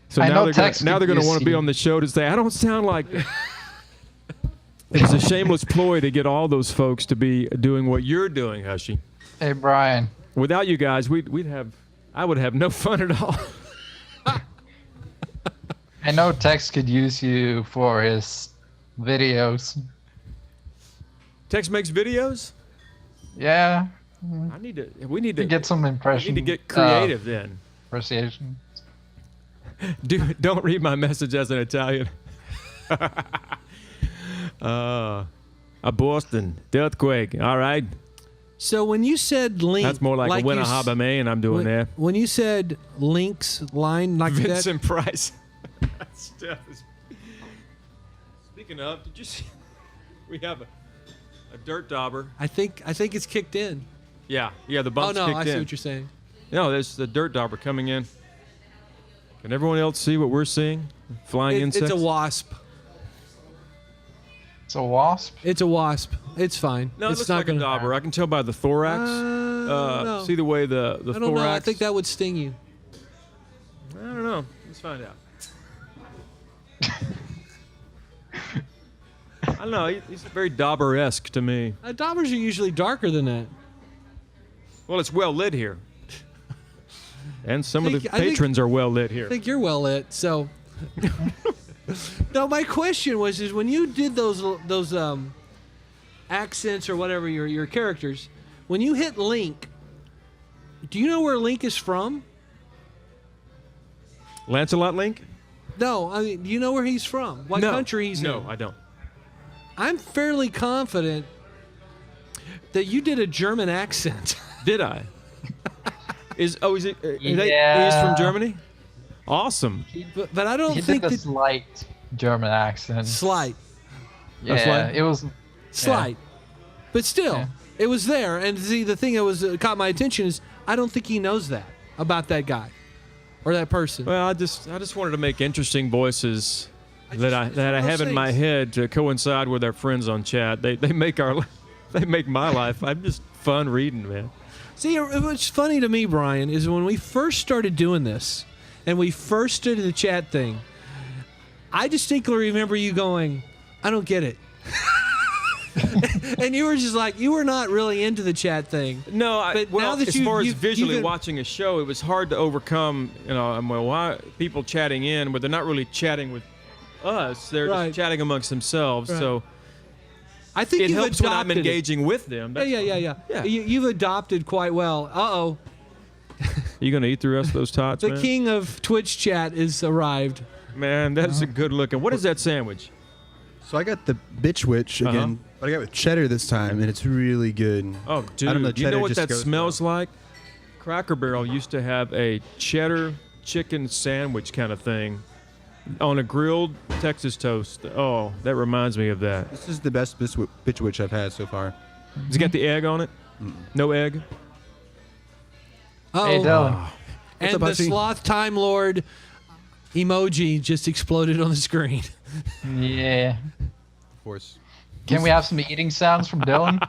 So now they're going to want to be on the show to say, I don't sound like... It's a shameless ploy to get all those folks to be doing what you're doing, Hushy. Hey, Brian. Without you guys, I would have no fun at all. I know Tex could use you for his videos. Tex makes videos? Yeah. We need to get some impression. We need to get creative then. Appreciation. Don't read my message as an Italian. A Boston earthquake. All right. So when you said link, that's more like a Winnahaba, man. I'm doing that. When you said links line like Vincent Price. That stuff is. Speaking of, did you see? We have a dirt dauber. I think it's kicked in. Yeah, the bump's kicked in. I see what you're saying. No, there's the dirt dauber coming in. Can everyone else see what we're seeing? Flying insects? It's a wasp. It's a wasp? It's a wasp. It's fine. No, it's looks not like gonna a dauber. I can tell by the thorax. No. See the way the I don't thorax? know. I think that would sting you. I don't know. Let's find out. I don't know. He's very dauber-esque to me. Daubers are usually darker than that. Well, it's well lit here. And some of the patrons are well lit here. I think you're well lit. So, no, my question was: when you did those accents or whatever your characters, when you hit Link, do you know where Link is from? Lancelot Link? No, I mean, do you know where he's from? What country he's in? No, I don't. I'm fairly confident that you did a German accent. Did I? Is it? Yeah. He's from Germany. Awesome. But I don't He think did a slight German accent. Slight. Yeah, it was slight, but still, it was there. And see, the thing that was caught my attention is I don't think he knows that about that guy or that person. Well, I just wanted to make interesting voices that I have in my head to coincide with our friends on chat. They make my life. I'm just fun reading, man. See, what's funny to me, Brian, is when we first started doing this and we first did the chat thing, I distinctly remember you going, I don't get it. And you were just like, you were not really into the chat thing. No, but well, now that as far as visually watching a show, it was hard to overcome, why people chatting in, but they're not really chatting with us. They're just chatting amongst themselves. Right. So I think it helps when I'm engaging with them. Yeah. You've adopted quite well. Uh-oh. You going to eat the rest of those tots, The king of Twitch chat is arrived. Man, that's a good looking. What is that sandwich? So I got the bitch witch again, but I got with cheddar this time, and it's really good. Oh, dude. I don't know, you know what that goes smells like? Cracker Barrel used to have a cheddar chicken sandwich kind of thing on a grilled Texas toast. Oh, that reminds me of that. This is the best bitch witch I've had so far. Does it got the egg on it? No egg? Oh. Hey, Dylan. And the sloth time lord emoji just exploded on the screen. Yeah. Of course. Can we have some eating sounds from Dylan?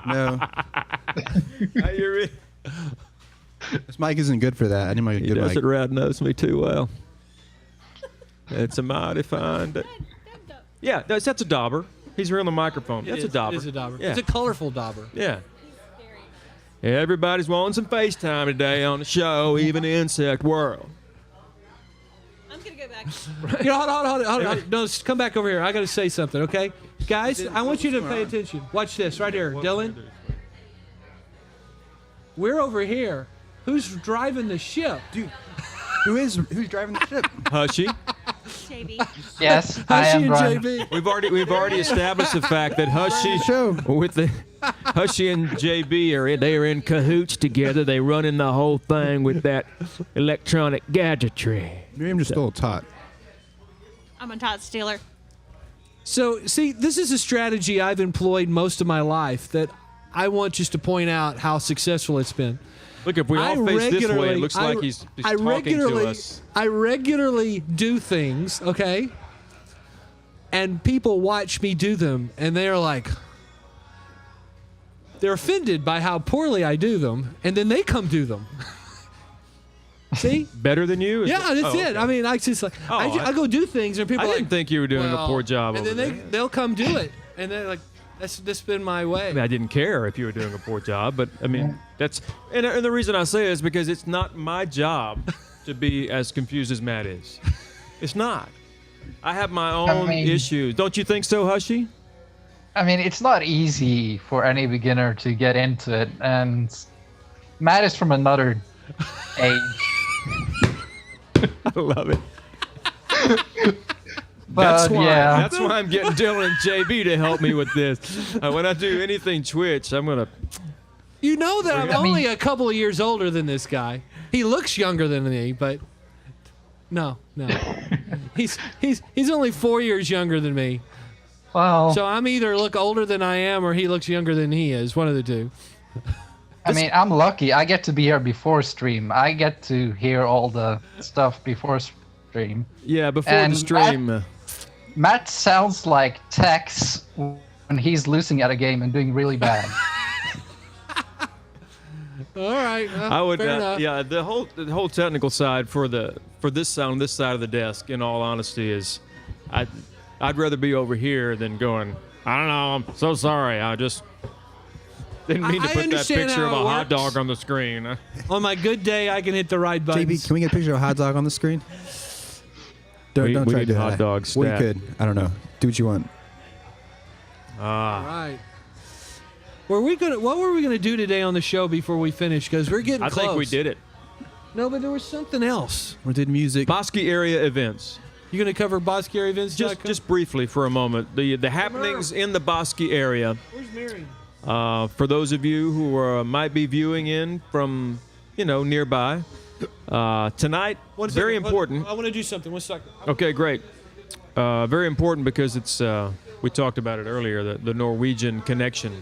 No. You're This mic isn't good for that. I need my good mic. Rat knows me too well. It's a mighty fine. Yeah, that's a dauber. He's reeling the microphone. That's a dauber. It is a dauber. Yeah. It's a colorful dauber. Yeah. Everybody's wanting some FaceTime today on the show, even the insect world. I'm going to go back. Hold on. No, come back over here. I got to say something, okay? Guys, I want you to pay attention. Watch this right here. Dylan. We're over here. Who's driving the ship? Dude, who's driving the ship? Hushy. JB. Yes, I am and Brian. JB. We've already established the fact that Hushy and JB are in cahoots together. They running the whole thing with that electronic gadgetry. Miriam just stole a tot. I'm a tot stealer. So, see, this is a strategy I've employed most of my life that I want just to point out how successful it's been. Look, if we all face this way, it looks like he's talking to us. I regularly do things, okay? And people watch me do them, and they're like, they're offended by how poorly I do them, and then they come do them. See? Better than you? Yeah, that's it. Okay. I mean, I just like, I go do things, and people I are like, didn't think you were doing a poor job and over then there. they'll come do it, and they're like, that's been my way. I mean, I didn't care if you were doing a poor job, but I mean, that's and the reason I say it is because it's not my job to be as confused as Matt is. It's not. I have my own issues. Don't you think so, Hushy? I mean, it's not easy for any beginner to get into it, and Matt is from another age. I love it. But, that's why I'm getting Dylan and JB to help me with this. When I do anything Twitch, I'm gonna. You know that I'm only a couple of years older than this guy. He looks younger than me, but no. he's only 4 years younger than me. Well, so I'm either look older than I am, or he looks younger than he is. One of the two. I mean, I'm lucky. I get to be here before stream. I get to hear all the stuff before stream. Yeah, before the stream. Matt sounds like Tex when he's losing at a game and doing really bad. All right. I would. Fair enough. Yeah, the whole technical side for this sound on this side of the desk, in all honesty, is I'd rather be over here than going. I don't know. I'm so sorry. I just didn't mean to put that picture of a hot dog on the screen. On my good day, I can hit the right button. JB, can we get a picture of a hot dog on the screen? Don't try to need do hot that. dog stat. We could. I don't know. Do what you want. All right. What were we gonna do today on the show before we finish? Because we're getting close. I think we did it. No, but there was something else. We did music. Bosque area events. You gonna cover Bosque area events? Just briefly for a moment. The happenings in the Bosque area. Where's Mary? For those of you who might be viewing in from nearby, tonight very important. I want to do something. 1 second. Okay, great. Very important because it's we talked about it earlier. The Norwegian connection.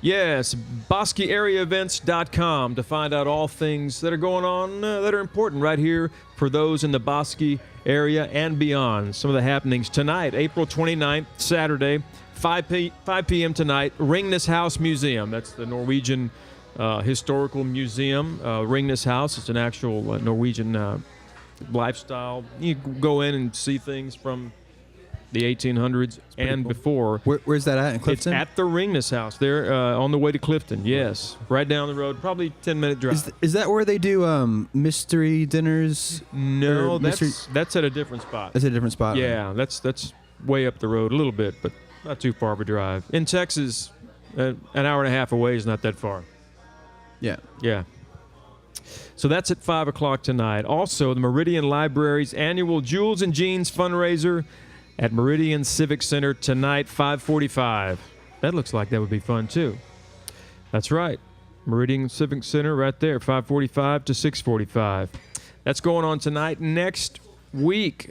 Yes, BosqueAreaEvents.com to find out all things that are going on that are important right here for those in the Bosque area and beyond. Some of the happenings tonight, April 29th, Saturday, 5 p.m. tonight, Ringnes House Museum. That's the Norwegian Historical Museum. Ringnes House, it's an actual Norwegian lifestyle. You go in and see things from the 1800s and cool. before. Where's that at in Clifton? It's at the Ringnes House. They're on the way to Clifton, yes. Right down the road, probably 10-minute drive. Is that where they do mystery dinners? No, that's at a different spot. That's a different spot. Yeah, that's way up the road a little bit, but not too far of a drive. In Texas, an hour and a half away is not that far. Yeah. Yeah. So that's at 5 o'clock tonight. Also, the Meridian Library's annual Jewels and Jeans fundraiser at Meridian Civic Center tonight, 5:45. That looks like that would be fun, too. That's right. Meridian Civic Center right there, 5:45 to 6:45. That's going on tonight. Next week,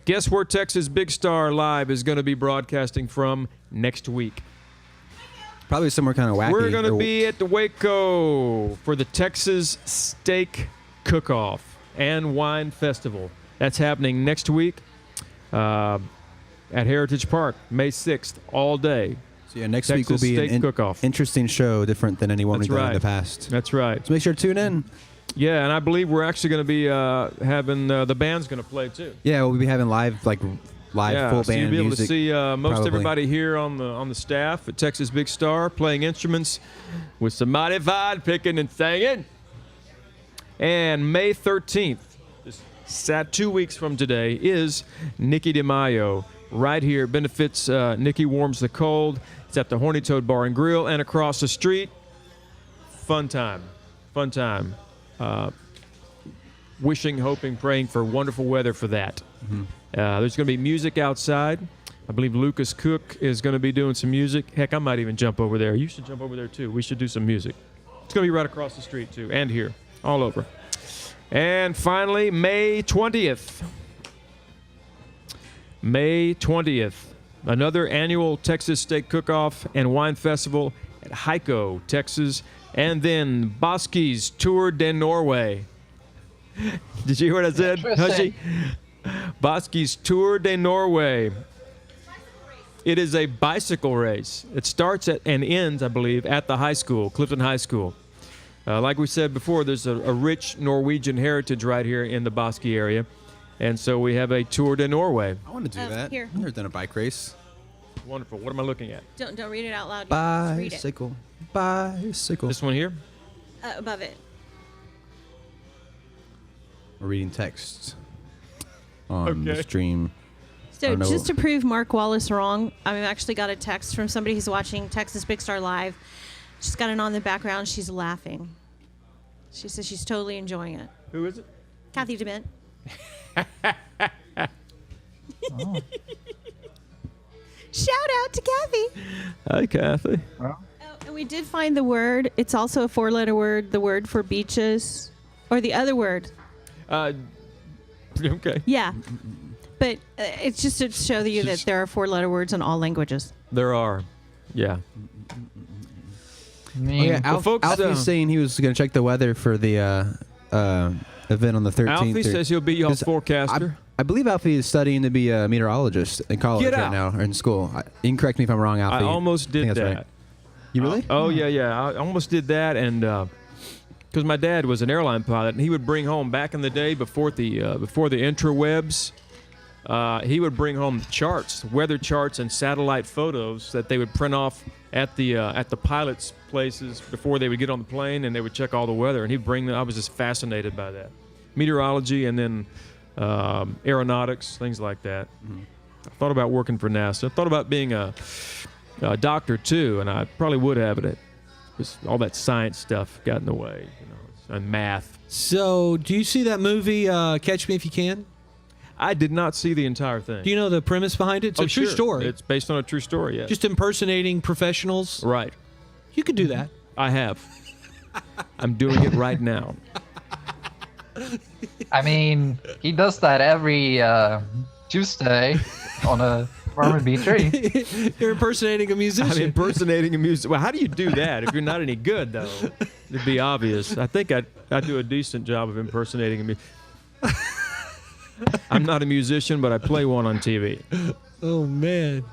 guess where Texas Big Star Live is going to be broadcasting from next week? Probably somewhere kind of wacky. We're going to be at the Waco for the Texas Steak Cook-Off and Wine Festival. That's happening next week. At Heritage Park, May 6th, all day. So yeah, next Texas week will be Steak Cook-Off. Interesting show, different than any one we've done in the past. That's right. So make sure to tune in. Yeah, and I believe we're actually going to be having the band's going to play too. Yeah, we'll be having live full so band you'll be able music. to see most probably. everybody here on the staff at Texas Big Star playing instruments with some mighty fine picking and singing. And May 13th, 2 weeks from today, is Nikki DeMaio right here. Benefits Nikki Warms the Cold. It's at the Horny Toad Bar and Grill and across the street. Fun time. Wishing, hoping, praying for wonderful weather for that. Mm-hmm. There's going to be music outside. I believe Lucas Cook is going to be doing some music. Heck, I might even jump over there. You should jump over there, too. We should do some music. It's going to be right across the street, too, and here, all over. And finally, May 20th. May 20th. Another annual Texas Steak Cook-Off and Wine Festival at Heiko, Texas. And then Boski's Tour de Norway. Did you hear what I said, Hushy? Boski's Tour de Norway. It is a bicycle race. It starts at and ends, I believe, at the high school, Clifton High School. Like we said before, there's a rich Norwegian heritage right here in the Boski area. And so we have a Tour de Norway. I want to do that. here. I've never done a bike race. Wonderful. What am I looking at? Don't read it out loud. Just read it. Bicycle. This one here? Above it. We're reading texts on the stream. So just to prove Mark Wallace wrong, I actually got a text from somebody who's watching Texas Big Star Live. She's got it on in the background. She's laughing. She says she's totally enjoying it. Who is it? Kathy DeBent. Shout out to Kathy. Hi, Kathy. Oh, and we did find the word. It's also a 4-letter word, the word for beaches. Or the other word. Okay. Yeah. But it's just to show you that there are 4-letter words in all languages. There are. Yeah. Folks, Alfie's saying he was going to check the weather for the event on the 13th. Alfie says he'll be y'all's forecaster. I believe Alfie is studying to be a meteorologist in college right now, or in school. You can correct me if I'm wrong, Alfie. I almost did that. Right. You really? Yeah. I almost did that, and because my dad was an airline pilot, and he would bring home back in the day before the intrawebs. He would bring home charts, weather charts, and satellite photos that they would print off at the pilots' places before they would get on the plane, and they would check all the weather. And he'd bring them. I was just fascinated by that, meteorology, and then aeronautics, things like that. Mm-hmm. I thought about working for NASA. I thought about being a doctor too, and I probably would have it. Just all that science stuff got in the way, and math. So, do you see that movie, Catch Me If You Can? I did not see the entire thing. Do you know the premise behind it? It's a true story. It's based on a true story, yes. Just impersonating professionals? Right. You could do that. I have. I'm doing it right now. I mean, he does that every Tuesday on a farm beach tree. You're impersonating a musician. I'm impersonating a musician. Well, how do you do that if you're not any good, though? It'd be obvious. I think I do a decent job of impersonating a musician. I'm not a musician, but I play one on TV. Oh, man.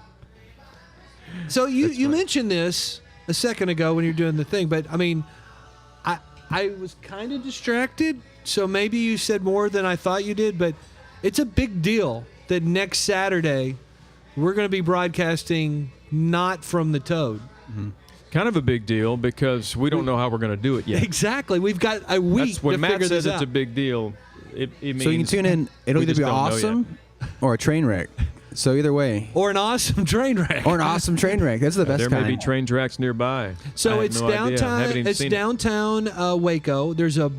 So you mentioned this a second ago when you were doing the thing, but, I mean, I was kind of distracted, so maybe you said more than I thought you did, but it's a big deal that next Saturday we're going to be broadcasting not from the Toad. Mm-hmm. Kind of a big deal because we don't know how we're going to do it yet. Exactly. We've got a week That's when to Matt figure says this it's out. a big deal. It means so you can tune in. It'll either be awesome or a train wreck. So either way. Or an awesome train wreck. Or an awesome train wreck. That's the best there kind. may be train tracks nearby. So it's downtown. It's downtown Waco. There's a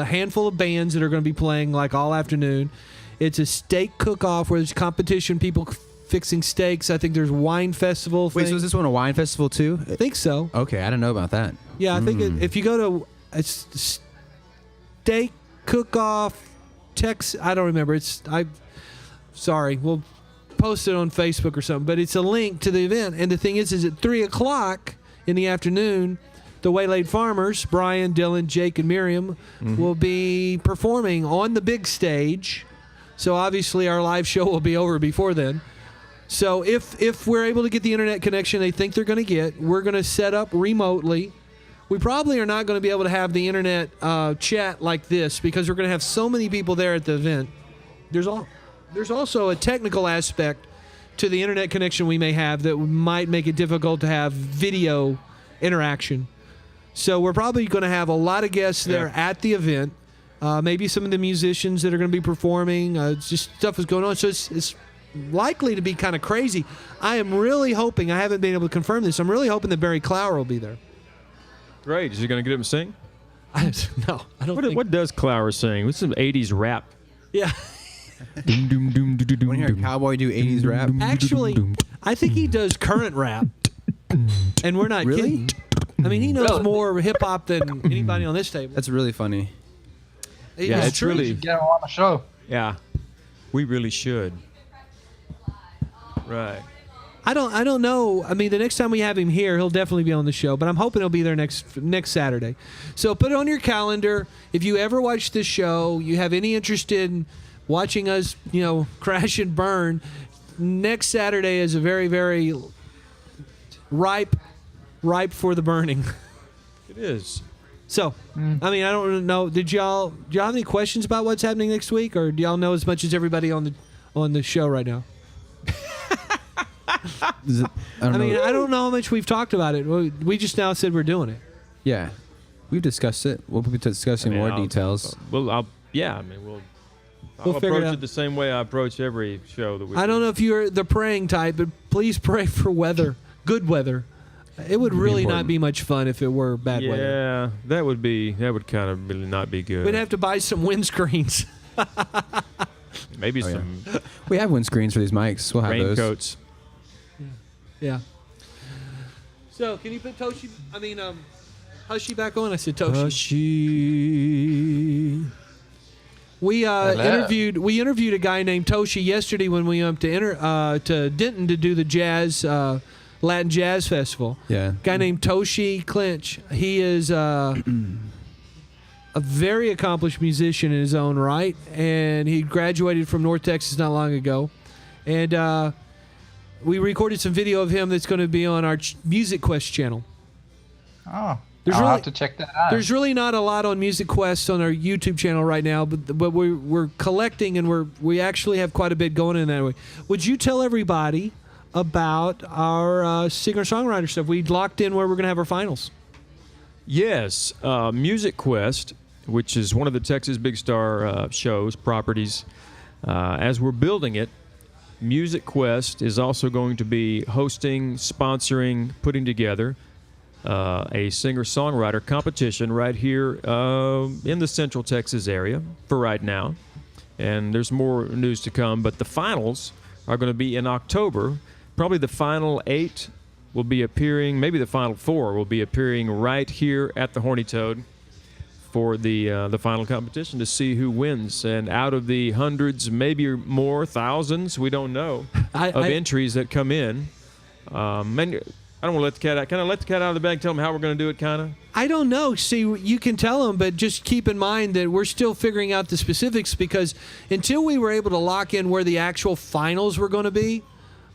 handful of bands that are going to be playing like all afternoon. It's a steak cook-off where there's competition, people fixing steaks. I think there's wine festival. Wait, so is this one a wine festival too? I think so. Okay, I didn't know about that. Yeah, I think if you go to steak cook-off Texas, I don't remember. Sorry, we'll post it on Facebook or something. But it's a link to the event. And the thing is at 3:00 in the afternoon, the Waylaid Farmers, Brian, Dylan, Jake, and Miriam, will be performing on the big stage. So obviously our live show will be over before then. So if we're able to get the internet connection they think they're going to get, we're going to set up remotely. We probably are not going to be able to have the internet chat like this because we're going to have so many people there at the event. There's also a technical aspect to the internet connection we may have that might make it difficult to have video interaction. So we're probably going to have a lot of guests there at the event. Maybe some of the musicians that are going to be performing. Just stuff is going on. So it's likely to be kind of crazy. I am really hoping, I haven't been able to confirm this, I'm really hoping that Barry Clower will be there. Great. Is he going to get him to sing? No, I don't think. What does Clower sing? What's some 80s rap? Yeah. Want to hear a cowboy do 80s rap? Actually, I think he does current rap. And we're not kidding. I mean, he knows more hip-hop than anybody on this table. That's really funny. Yeah, it's really. Get him on the show. Yeah, we really should. Right. I don't know. I mean, the next time we have him here, he'll definitely be on the show. But I'm hoping he'll be there next Saturday. So put it on your calendar. If you ever watch this show, you have any interest in watching us, crash and burn. Next Saturday is a very, very ripe for the burning. It is. So, I mean, I don't know. Do y'all have any questions about what's happening next week, or do y'all know as much as everybody on the show right now? I don't know how much we've talked about it. We just now said we're doing it. Yeah, we've discussed it. We'll be discussing more details. I'll figure approach it out. it the same way I approach every show that we. I don't know if you're the praying type, but please pray for weather, good weather. It would really not be much fun if it were bad weather. Yeah, that would kind of really not be good. We'd have to buy some windscreens. Maybe some We have windscreens for these mics. We'll have those. raincoats. Yeah. So, can you put Hushy back on? I said Toshi. Hushy. We interviewed a guy named Toshi yesterday when we went to Denton to do the Latin Jazz Festival. Yeah. A guy named Toshi Clinch. He is a very accomplished musician in his own right, and he graduated from North Texas not long ago. And we recorded some video of him that's going to be on our Music Quest channel. Oh, There's I'll really- have to check that out. There's really not a lot on Music Quest on our YouTube channel right now, but we're collecting, and we actually have quite a bit going in that way. Would you tell everybody about our singer-songwriter stuff? We locked in where we're going to have our finals. Yes, Music Quest, which is one of the Texas Big Star shows, properties. As we're building it, Music Quest is also going to be hosting, sponsoring, putting together a singer-songwriter competition right here in the Central Texas area for right now. And there's more news to come, but the finals are going to be in October. Probably the final 8 will be appearing, maybe the final 4 will be appearing right here at the Horny Toad for the final competition to see who wins. And out of the hundreds, maybe more, thousands, we don't know, of entries that come in. And I don't want to let the cat out. Can I let the cat out of the bag, tell them how we're going to do it, kind of? I don't know. See, you can tell them, but just keep in mind that we're still figuring out the specifics, because until we were able to lock in where the actual finals were going to be,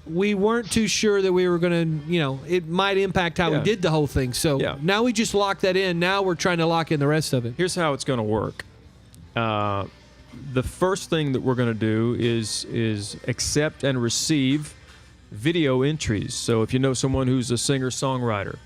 we weren't too sure that we were going to, it might impact how we did the whole thing. So now we just locked that in. Now we're trying to lock in the rest of it. Here's how it's going to work. The first thing that we're going to do is accept and receive video entries. So if you know someone who's a singer-songwriter,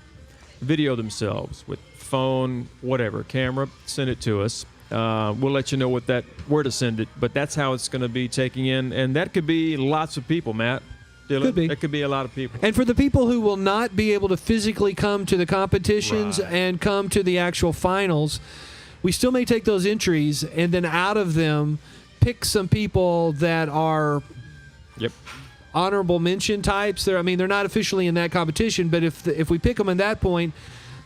video themselves with phone, whatever, camera, send it to us. We'll let you know where to send it, but that's how it's going to be taking in, and that could be lots of people, Matt. Dylan, could be. That could be a lot of people. And for the people who will not be able to physically come to the competitions and come to the actual finals, we still may take those entries and then out of them pick some people that are honorable mention types. They're not officially in that competition, but if we pick them at that point,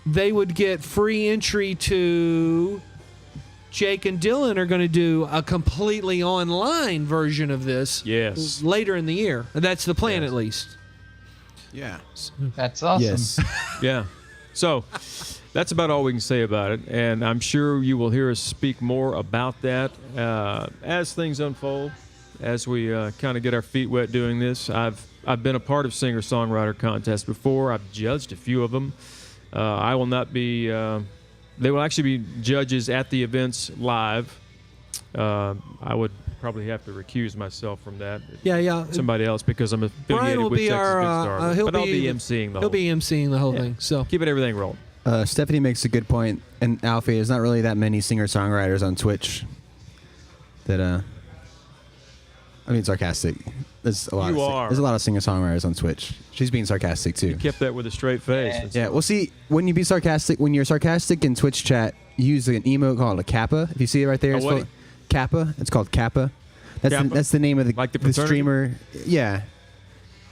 they would get free entry to. Jake and Dylan are going to do a completely online version of this later in the year. That's the plan, at least. Yeah. That's awesome. Yes. Yeah. So that's about all we can say about it, and I'm sure you will hear us speak more about that as things unfold, as we kind of get our feet wet doing this. I've been a part of singer-songwriter contests before. I've judged a few of them. I will not be... They will actually be judges at the events live. I would probably have to recuse myself from that. Somebody else, because I'm affiliated with Texas Big Star. But I'll be emceeing the whole thing. He'll be emceeing the whole thing. So keeping everything rolling. Stephanie makes a good point, and Alfie, there's not really that many singer-songwriters on Twitch that sarcastic. There's a lot of singer-songwriters on Twitch. She's being sarcastic too. You kept that with a straight face. Yeah. Well, see, when you're sarcastic in Twitch chat, you use an emote called a Kappa. If you see it right there, it's called Kappa. It's called Kappa. That's the name of the streamer. Yeah.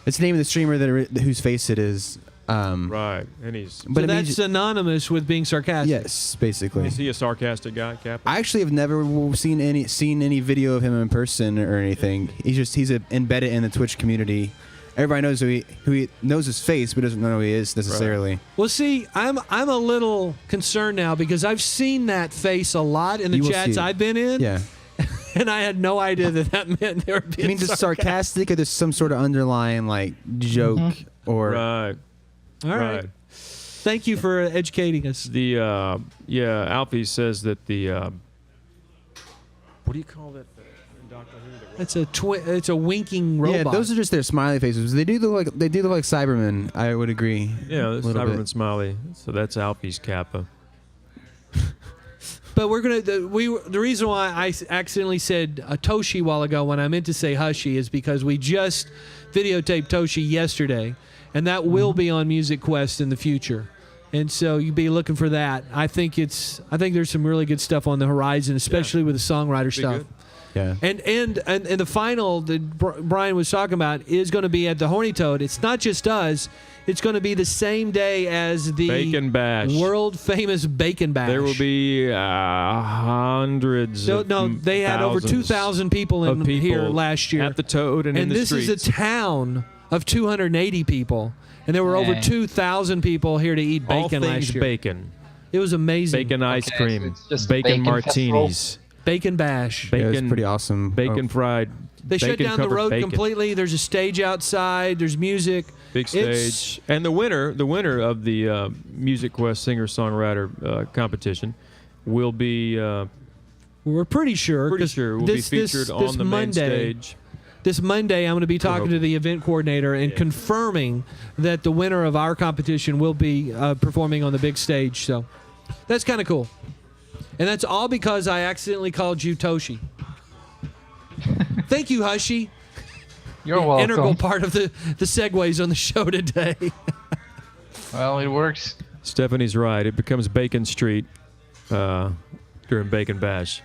It's the name of the streamer whose face it is. Right, and he's. But so that's synonymous with being sarcastic. Yes, basically. Is he a sarcastic guy, Cap? I actually have never seen any video of him in person or anything. He's embedded in the Twitch community. Everybody knows who he knows his face, but doesn't know who he is necessarily. Right. Well, see, I'm a little concerned now because I've seen that face a lot in the chats I've been in. Yeah. And I had no idea that meant they were being I mean, just sarcastic, or there's some sort of underlying like joke or. Right. All right. Thank you for educating us. The Alfie says that the what do you call that? It's a winking robot. Yeah, those are just their smiley faces. They do look like Cybermen. I would agree. Yeah, the Cyberman smiley. So that's Alfie's Kappa. But we're gonna the reason why I accidentally said Toshi a while ago when I meant to say Hushy is because we just videotaped Toshi yesterday, and that will be on Music Quest in the future. And so you'd be looking for that. I think there's some really good stuff on the horizon, especially with the songwriter stuff. Good. Yeah. And the final that Brian was talking about is going to be at the Horny Toad. It's not just us. It's going to be the same day as the Bacon Bash. World famous Bacon Bash. There will be hundreds. No, they had over 2,000 people in here last year at the Toad and in the streets. And this is a town of 280 people, and there were over 2,000 people here to eat bacon last year. Bacon. It was amazing. Bacon ice cream. So it's just bacon martinis. Bacon Bash. Bacon, it was pretty awesome. Bacon fried. They shut down the road completely. There's a stage outside. There's music. Big stage. And the winner of the Music Quest singer-songwriter competition will be. We're pretty sure. Will be featured on the main stage. This Monday, I'm going to be talking to the event coordinator and confirming that the winner of our competition will be performing on the big stage. So that's kind of cool. And that's all because I accidentally called you Toshi. Thank you, Hushy. You're welcome. Integral part of the segues on the show today. Well, it works. Stephanie's right. It becomes Bacon Street during Bacon Bash.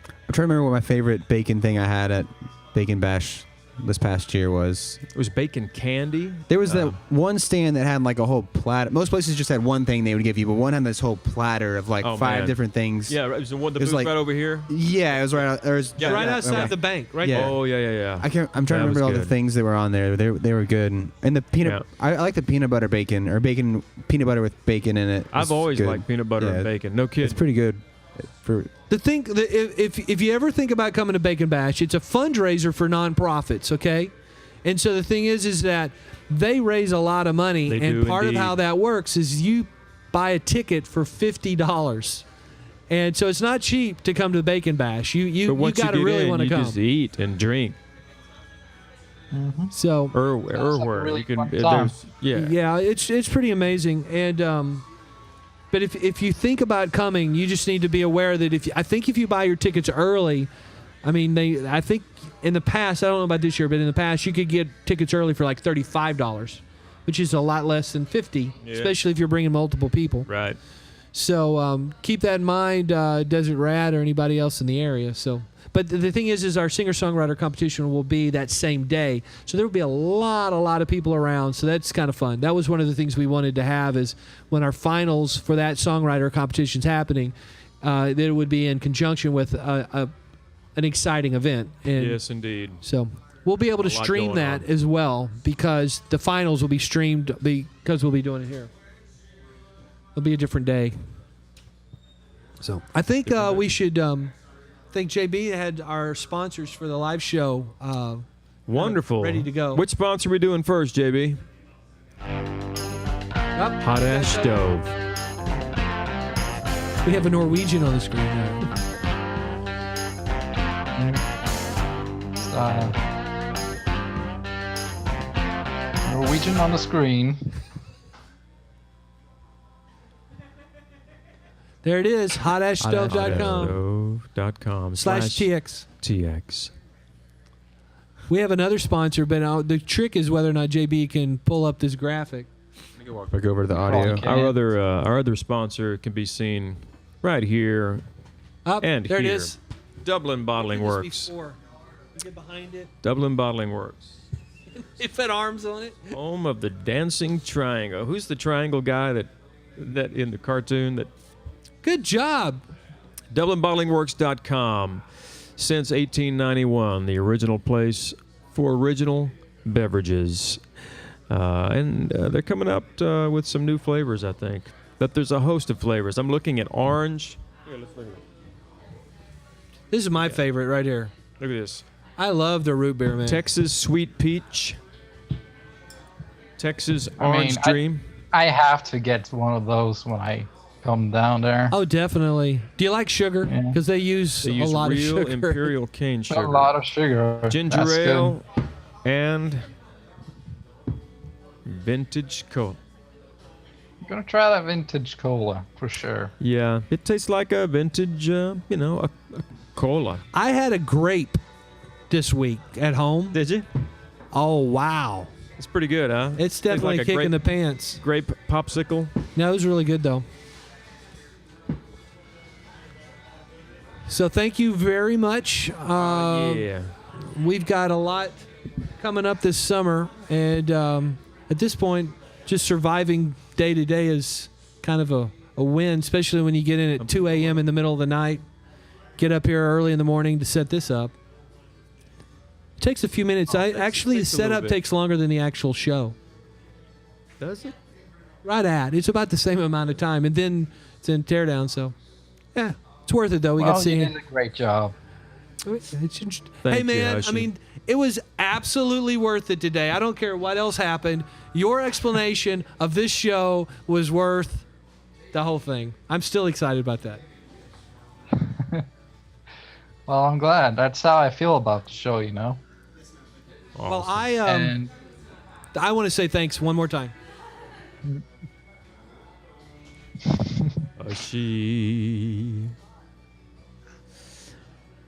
I'm trying to remember what my favorite bacon thing I had at Bacon Bash this past year was. It was bacon candy. There was that one stand that had like a whole platter. Most places just had one thing they would give you, but one had this whole platter of like five different things. Yeah, it was the booth right over here. Yeah, it was right. Right outside the bank, right? Yeah. Oh yeah. I'm trying to remember all the things that were on there. They were good. And the peanut. Yeah. I like the peanut butter bacon or bacon peanut butter with bacon in it. I've always liked peanut butter and bacon. No kidding. It's pretty good. If you ever think about coming to Bacon Bash, it's a fundraiser for nonprofits, okay? And so the thing is that they raise a lot of money, and part of how that works is you buy a ticket for $50, and so it's not cheap to come to the Bacon Bash. You got to really want to come. You just eat and drink. Mm-hmm. So or where really you can it's pretty amazing. And but if you think about coming, you just need to be aware that if you buy your tickets early, I think in the past, I don't know about this year, but in the past you could get tickets early for like $35, which is a lot less than $50, especially if you're bringing multiple people. Right. So keep that in mind, Desert Rat or anybody else in the area. So, but the thing is our singer-songwriter competition will be that same day, so there will be a lot of people around. So that's kind of fun. That was one of the things we wanted to have is when our finals for that songwriter competition's happening, that it would be in conjunction with an exciting event. And yes, indeed. So we'll be able to stream that as well because the finals will be streamed because we'll be doing it here. It'll be a different day. So I think we should. I think JB had our sponsors for the live show. Wonderful. Ready to go. Which sponsor are we doing first, JB? Hot Ash Stove. We have a Norwegian on the screen now. Norwegian on the screen. There it is, hotashstove.com. hotashstove.com/TX. TX. We have another sponsor, but the trick is whether or not JB can pull up this graphic. Let me walk back over to the audio. Our other sponsor can be seen right here and there here. It is. Dublin Bottling Works. We get behind it. Dublin Bottling Works. They put arms on it. Home of the dancing triangle. Who's the triangle guy that in the cartoon that Good job. DublinBottlingWorks.com. Since 1891, the original place for original beverages. And they're coming up with some new flavors, I think. But there's a host of flavors. I'm looking at orange. Here, let's look at it. This is my favorite right here. Look at this. I love the root beer, man. Texas Sweet Peach. Texas Orange Dream. I have to get one of those when I come down there. Oh, definitely. Do you like sugar? Because they use a lot of real sugar. imperial cane sugar. A lot of sugar. Ginger That's ale good. and vintage cola. I'm gonna try that vintage cola for sure. Yeah, it tastes like a vintage, a cola. I had a grape this week at home. Did you? Oh, wow. It's pretty good, huh? It's Tastes definitely like a kicking the pants. grape popsicle. No, it was really good, though. So thank you very much. Yeah. We've got a lot coming up this summer, and at this point, just surviving day to day is kind of a win, especially when you get in at 2 a.m. in the middle of the night, get up here early in the morning to set this up. It takes a few minutes. The takes a setup little bit. takes longer than the actual show. Does it? Right at. It's about the same amount of time, and then it's in teardown, so yeah. It's worth it, though. We got to see you it. did a great job. It's interesting. Thank Hey, you, man, Hershey. I mean, it was absolutely worth it today. I don't care what else happened. Your explanation of this show was worth the whole thing. I'm still excited about that. Well, I'm glad. That's how I feel about the show, you know. Well, And I want to say thanks one more time.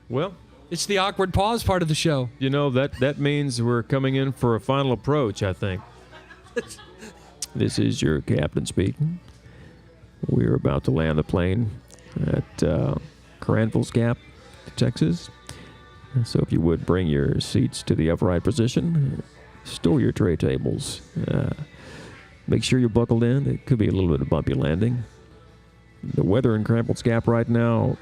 Well, It's the awkward pause part of the show. you know, that means we're coming in for a final approach, I think. This is your captain speaking. We're about to land the plane at Cranfill's Gap, Texas. So if you would bring your seats to the upright position, store your tray tables. Make sure you're buckled in. It could be a little bit of bumpy landing. The weather in Cranfill's Gap right now,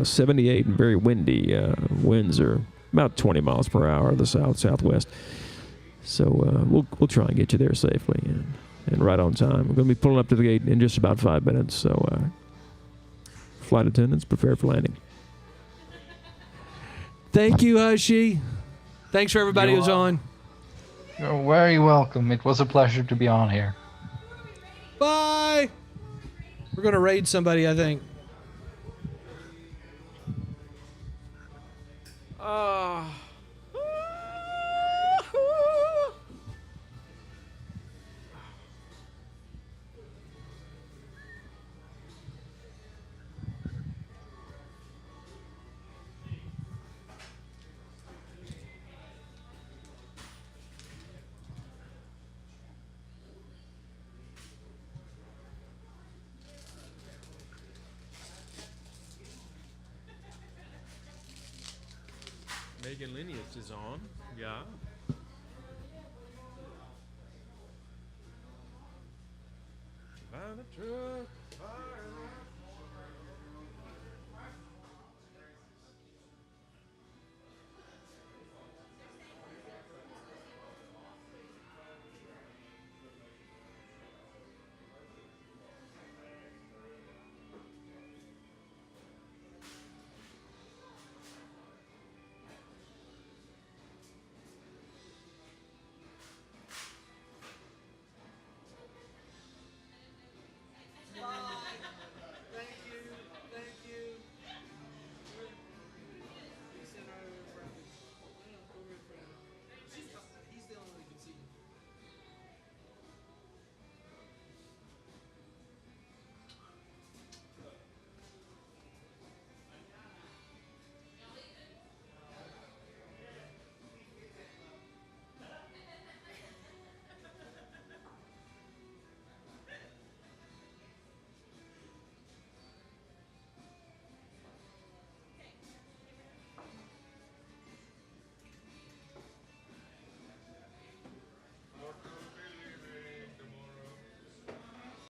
78 and very windy. Winds are about 20 miles per hour, the southwest. So we'll try and get you there safely and right on time. We're going to be pulling up to the gate in just about 5 minutes. So flight attendants, prepare for landing. Thank you, Hushy. Thanks for everybody You're who's on. you're very welcome. It was a pleasure to be on here. Bye. We're going to raid somebody, I think. Megan Linius is on. Yeah. Found a truck.